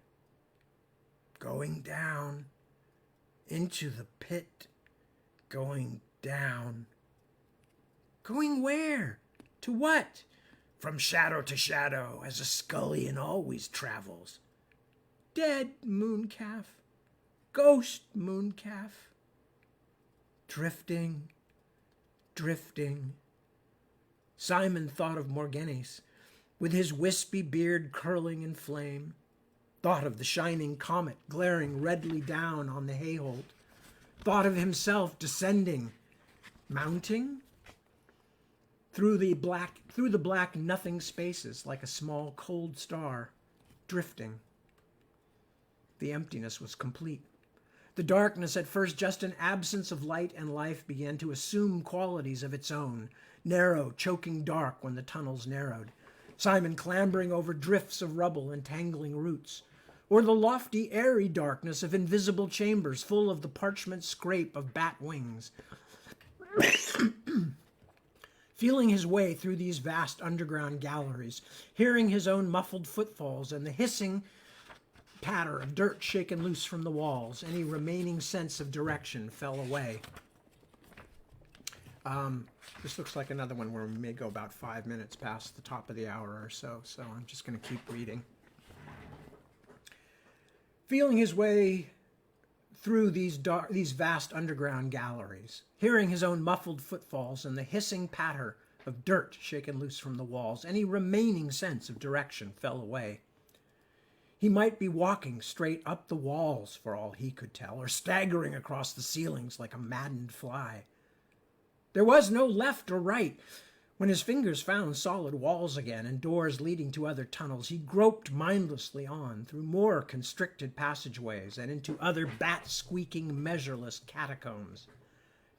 Going down, into the pit, going down. Going where? To what? From shadow to shadow, as a scullion always travels. Dead mooncalf, ghost mooncalf. Drifting, drifting. Simon thought of Morghennes, with his wispy beard curling in flame, thought of the shining comet glaring redly down on the hayholt, thought of himself descending, mounting, through the black nothing spaces like a small cold star, drifting. The emptiness was complete. The darkness, at first just an absence of light and life, began to assume qualities of its own, narrow, choking dark when the tunnels narrowed, Simon clambering over drifts of rubble and tangling roots, or the lofty, airy darkness of invisible chambers full of the parchment scrape of bat wings. Feeling his way through these vast underground galleries, hearing his own muffled footfalls and the hissing patter of dirt shaken loose from the walls, any remaining sense of direction fell away. This looks like another one where we may go about 5 minutes past the top of the hour or so I'm just going to keep reading. Feeling his way through these vast underground galleries, hearing his own muffled footfalls and the hissing patter of dirt shaken loose from the walls, any remaining sense of direction fell away. He might be walking straight up the walls for all he could tell, or staggering across the ceilings like a maddened fly. There was no left or right. When his fingers found solid walls again and doors leading to other tunnels, he groped mindlessly on through more constricted passageways and into other bat-squeaking, measureless catacombs.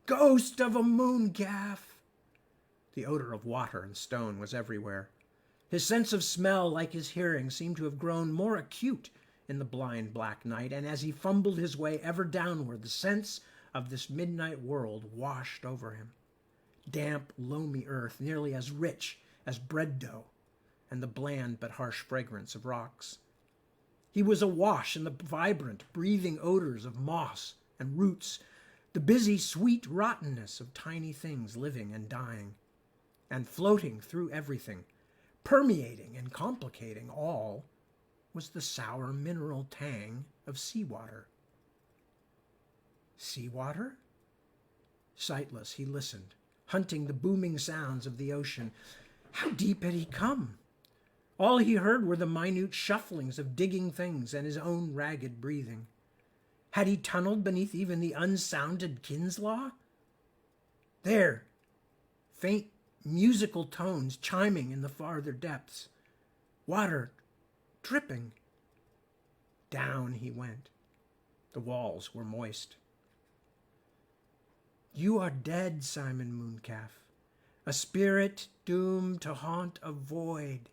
Ghost of a mooncalf! The odor of water and stone was everywhere. His sense of smell, like his hearing, seemed to have grown more acute in the blind black night, and as he fumbled his way ever downward, the sense of this midnight world washed over him. Damp, loamy earth, nearly as rich as bread dough, and the bland but harsh fragrance of rocks. He was awash in the vibrant, breathing odors of moss and roots, the busy, sweet rottenness of tiny things living and dying, and floating through everything, permeating and complicating all, was the sour mineral tang of seawater. Seawater? Sightless, he listened, hunting the booming sounds of the ocean. How deep had he come? All he heard were the minute shufflings of digging things and his own ragged breathing. Had he tunneled beneath even the unsounded Kinslaw? There, faint musical tones chiming in the farther depths. Water dripping. Down he went. The walls were moist. You are dead, Simon Mooncalf, a spirit doomed to haunt a void.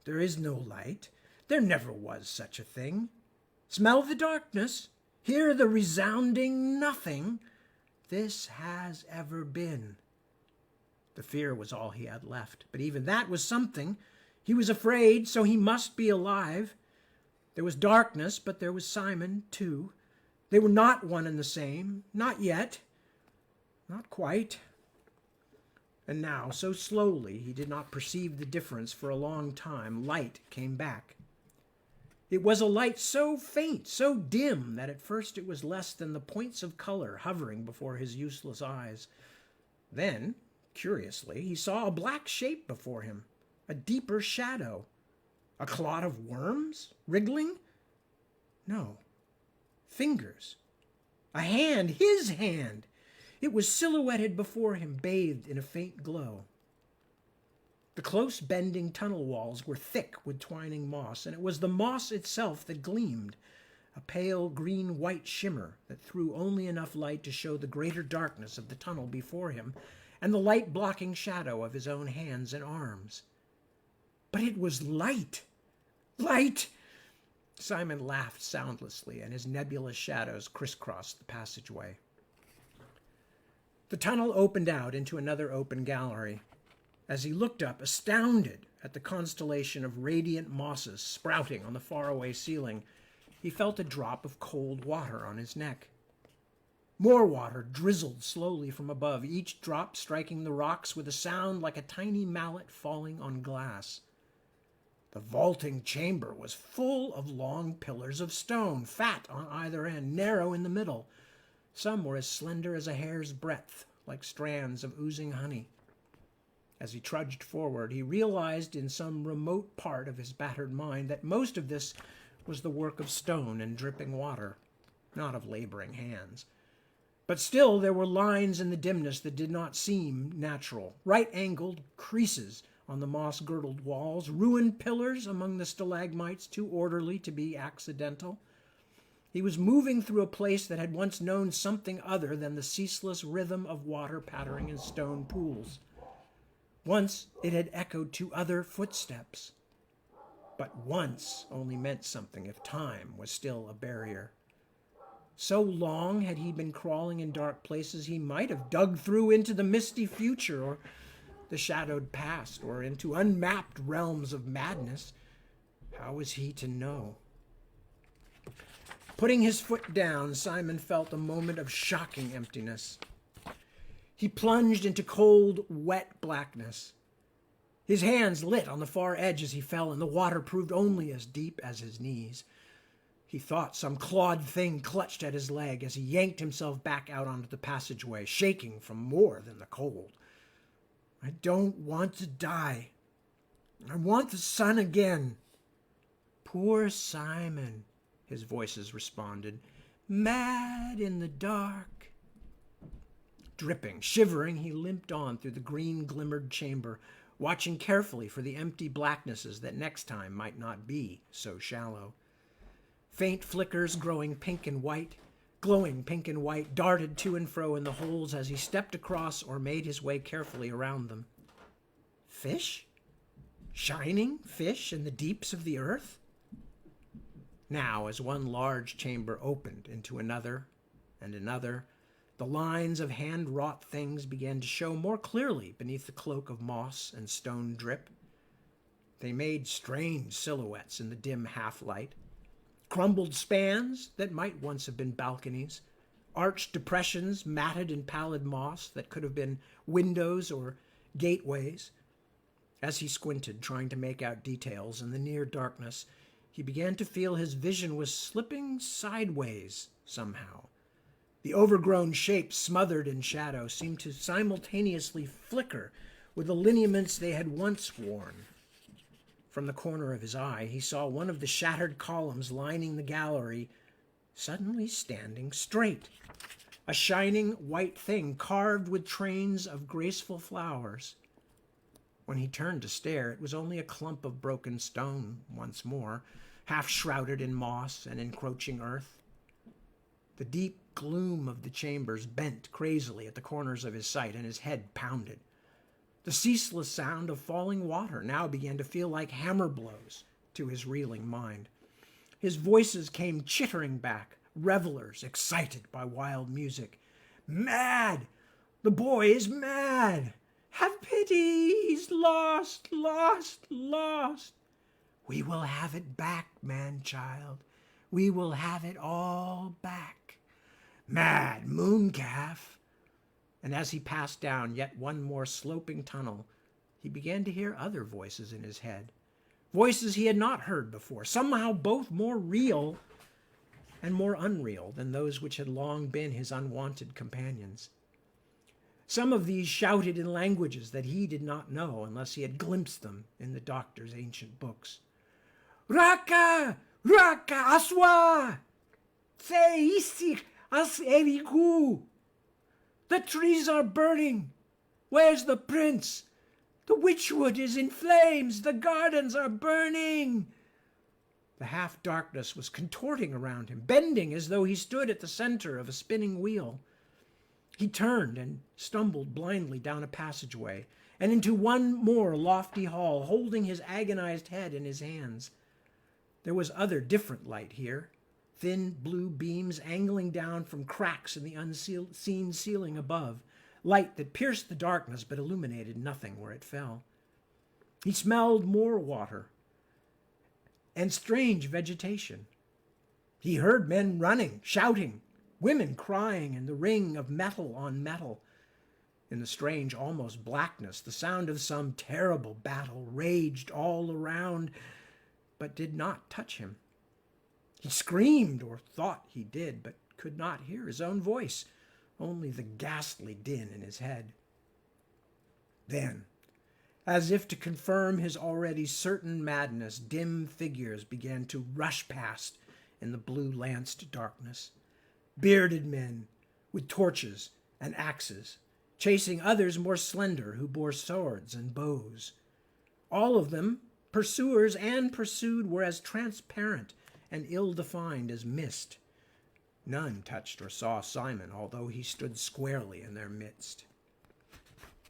There is no light. There never was such a thing. Smell the darkness. Hear the resounding nothing. This has ever been. The fear was all he had left, but even that was something. He was afraid, so he must be alive. There was darkness, but there was Simon, too. They were not one and the same. Not yet. Not quite. And now, so slowly, he did not perceive the difference for a long time, light came back. It was a light so faint, so dim, that at first it was less than the points of color hovering before his useless eyes. Then, curiously, he saw a black shape before him, a deeper shadow. A clot of worms? Wriggling? No. Fingers. A hand, his hand! It was silhouetted before him, bathed in a faint glow. The close bending tunnel walls were thick with twining moss, and it was the moss itself that gleamed, a pale green-white shimmer that threw only enough light to show the greater darkness of the tunnel before him and the light-blocking shadow of his own hands and arms. But it was light! Light! Simon laughed soundlessly, and his nebulous shadows crisscrossed the passageway. The tunnel opened out into another open gallery. As he looked up, astounded at the constellation of radiant mosses sprouting on the faraway ceiling, he felt a drop of cold water on his neck. More water drizzled slowly from above, each drop striking the rocks with a sound like a tiny mallet falling on glass. The vaulting chamber was full of long pillars of stone, fat on either end, narrow in the middle. Some were as slender as a hair's breadth, like strands of oozing honey. As he trudged forward, he realized in some remote part of his battered mind that most of this was the work of stone and dripping water, not of laboring hands. But still there were lines in the dimness that did not seem natural, right-angled creases on the moss-girdled walls, ruined pillars among the stalagmites too orderly to be accidental. He was moving through a place that had once known something other than the ceaseless rhythm of water pattering in stone pools. Once it had echoed to other footsteps. But once only meant something if time was still a barrier. So long had he been crawling in dark places, he might have dug through into the misty future or the shadowed past or into unmapped realms of madness. How was he to know? Putting his foot down, Simon felt a moment of shocking emptiness. He plunged into cold, wet blackness. His hands lit on the far edge as he fell, and the water proved only as deep as his knees. He thought some clawed thing clutched at his leg as he yanked himself back out onto the passageway, shaking from more than the cold. I don't want to die. I want the sun again. Poor Simon, his voices responded, mad in the dark. Dripping, shivering, he limped on through the green-glimmered chamber, watching carefully for the empty blacknesses that next time might not be so shallow. Faint flickers glowing pink and white, darted to and fro in the holes as he stepped across or made his way carefully around them. Fish? Shining fish in the deeps of the earth? Now, as one large chamber opened into another and another, the lines of hand-wrought things began to show more clearly beneath the cloak of moss and stone drip. They made strange silhouettes in the dim half-light. Crumbled spans that might once have been balconies, arched depressions matted in pallid moss that could have been windows or gateways. As he squinted, trying to make out details in the near darkness, he began to feel his vision was slipping sideways somehow. The overgrown shapes smothered in shadow seemed to simultaneously flicker with the lineaments they had once worn. From the corner of his eye, he saw one of the shattered columns lining the gallery suddenly standing straight, a shining white thing carved with trains of graceful flowers. When he turned to stare, it was only a clump of broken stone once more, half shrouded in moss and encroaching earth. The deep gloom of the chambers bent crazily at the corners of his sight, and his head pounded. The ceaseless sound of falling water now began to feel like hammer blows to his reeling mind. His voices came chittering back, revelers excited by wild music. Mad! The boy is mad! Have pity! He's lost, lost, lost! We will have it back, man-child. We will have it all back. Mad mooncalf! And as he passed down yet one more sloping tunnel, he began to hear other voices in his head. Voices he had not heard before, somehow both more real and more unreal than those which had long been his unwanted companions. Some of these shouted in languages that he did not know unless he had glimpsed them in the doctor's ancient books. Raka! Raka! Aswa! Se isik as erigu! The trees are burning! Where's the prince? The witchwood is in flames! The gardens are burning! The half-darkness was contorting around him, bending as though he stood at the center of a spinning wheel. He turned and stumbled blindly down a passageway and into one more lofty hall, holding his agonized head in his hands. There was other different light here, thin blue beams angling down from cracks in the unseen ceiling above, light that pierced the darkness but illuminated nothing where it fell. He smelled more water and strange vegetation. He heard men running, shouting, women crying, and the ring of metal on metal. In the strange, almost blackness, the sound of some terrible battle raged all around, but did not touch him. He screamed, or thought he did, but could not hear his own voice, only the ghastly din in his head. Then, as if to confirm his already certain madness, dim figures began to rush past in the blue-lanced darkness. Bearded men with torches and axes, chasing others more slender who bore swords and bows. All of them, pursuers and pursued, were as transparent and ill-defined as mist. None touched or saw Simon, although he stood squarely in their midst.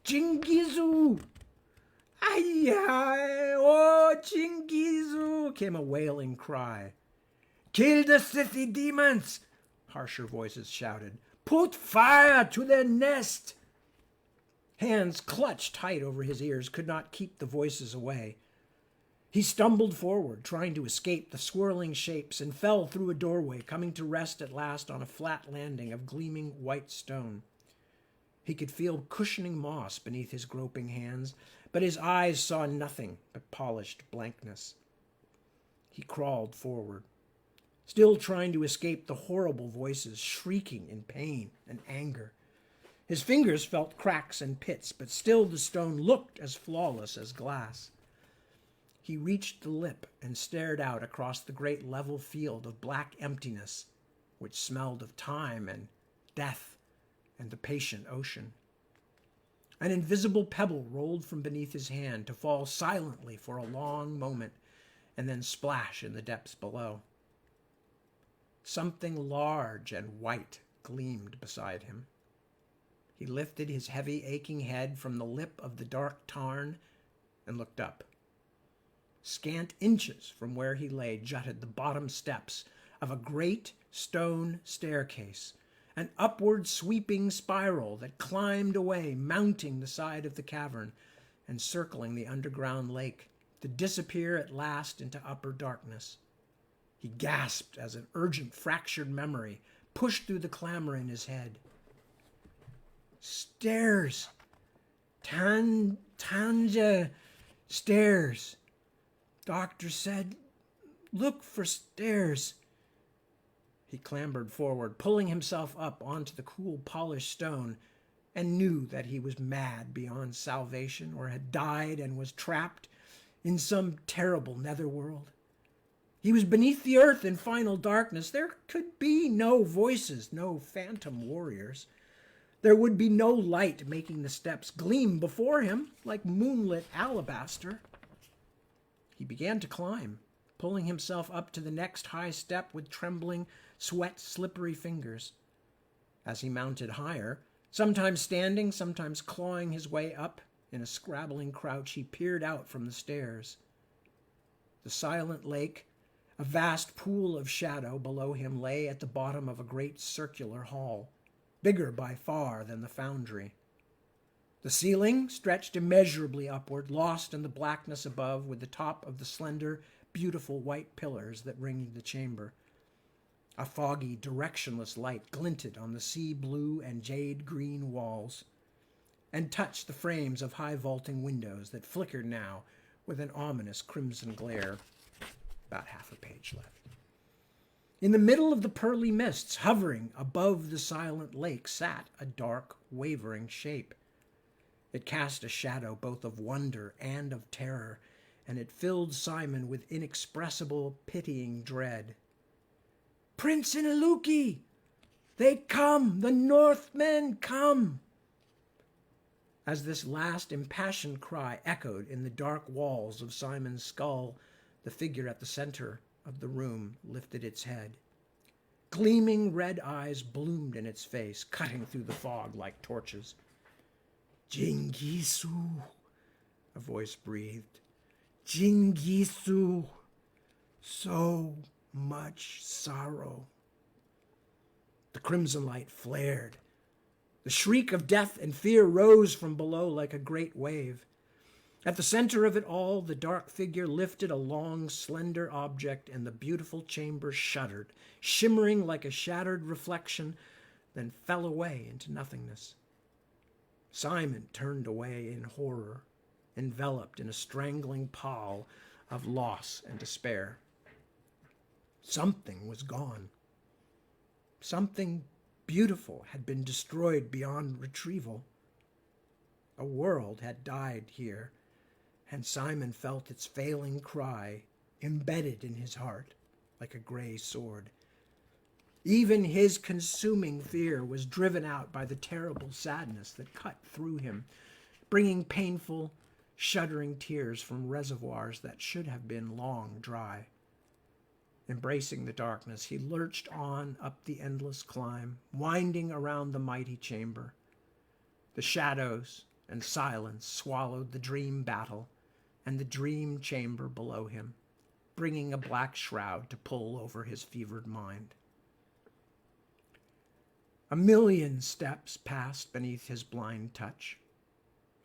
Chingizu! Ay, ay, oh, Chingizu! Came a wailing cry. Kill the Scythy demons! Harsher voices shouted. Put fire to their nest! Hands clutched tight over his ears could not keep the voices away. He stumbled forward, trying to escape the swirling shapes, and fell through a doorway, coming to rest at last on a flat landing of gleaming white stone. He could feel cushioning moss beneath his groping hands, but his eyes saw nothing but polished blankness. He crawled forward, still trying to escape the horrible voices, shrieking in pain and anger. His fingers felt cracks and pits, but still the stone looked as flawless as glass. He reached the lip and stared out across the great level field of black emptiness, which smelled of time and death and the patient ocean. An invisible pebble rolled from beneath his hand to fall silently for a long moment and then splash in the depths below. Something large and white gleamed beside him. He lifted his heavy, aching head from the lip of the dark tarn and looked up. Scant inches from where he lay jutted the bottom steps of a great stone staircase, an upward sweeping spiral that climbed away, mounting the side of the cavern and circling the underground lake, to disappear at last into upper darkness. He gasped as an urgent, fractured memory pushed through the clamor in his head. Stairs! Tanja! Stairs! Doctor said, look for stairs. He clambered forward, pulling himself up onto the cool, polished stone, and knew that he was mad beyond salvation, or had died and was trapped in some terrible netherworld. He was beneath the earth in final darkness. There could be no voices, no phantom warriors. There would be no light making the steps gleam before him like moonlit alabaster. He began to climb, pulling himself up to the next high step with trembling, sweat-slippery fingers. As he mounted higher, sometimes standing, sometimes clawing his way up, in a scrabbling crouch, he peered out from the stairs. The silent lake, a vast pool of shadow below him, lay at the bottom of a great circular hall, bigger by far than the foundry. The ceiling stretched immeasurably upward, lost in the blackness above, with the top of the slender, beautiful white pillars that ringed the chamber. A foggy, directionless light glinted on the sea blue and jade green walls, and touched the frames of high vaulting windows that flickered now with an ominous crimson glare. About half a page left. In the middle of the pearly mists, hovering above the silent lake, sat a dark, wavering shape. It cast a shadow both of wonder and of terror, and it filled Simon with inexpressible, pitying dread. "Prince Inaluki! They come! The Northmen come!" As this last impassioned cry echoed in the dark walls of Simon's skull, the figure at the center of the room lifted its head. Gleaming red eyes bloomed in its face, cutting through the fog like torches. "Jingisu," a voice breathed. "Jingisu, so much sorrow." The crimson light flared. The shriek of death and fear rose from below like a great wave. At the center of it all, the dark figure lifted a long, slender object, and the beautiful chamber shuddered, shimmering like a shattered reflection, then fell away into nothingness. Simon turned away in horror, enveloped in a strangling pall of loss and despair. Something was gone. Something beautiful had been destroyed beyond retrieval. A world had died here, and Simon felt its failing cry embedded in his heart like a gray sword. Even his consuming fear was driven out by the terrible sadness that cut through him, bringing painful, shuddering tears from reservoirs that should have been long dry. Embracing the darkness, he lurched on up the endless climb, winding around the mighty chamber. The shadows and silence swallowed the dream battle and the dream chamber below him, bringing a black shroud to pull over his fevered mind. 1,000,000 steps passed beneath his blind touch.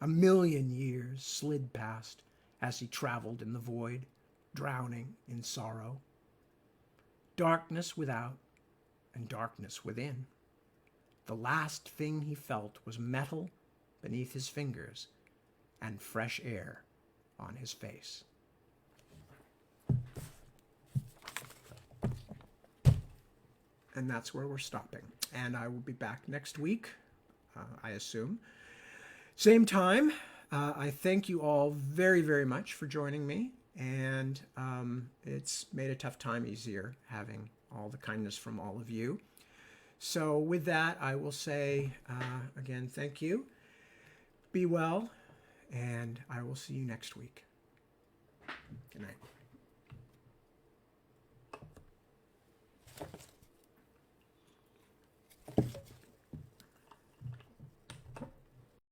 1,000,000 years slid past as he traveled in the void, drowning in sorrow. Darkness without and darkness within. The last thing he felt was metal beneath his fingers and fresh air on his face. And that's where we're stopping. And I will be back next week, I assume. Same time. I thank you all very, very much for joining me. And it's made a tough time easier having all the kindness from all of you. So with that, I will say, again, thank you. Be well, and I will see you next week. Good night.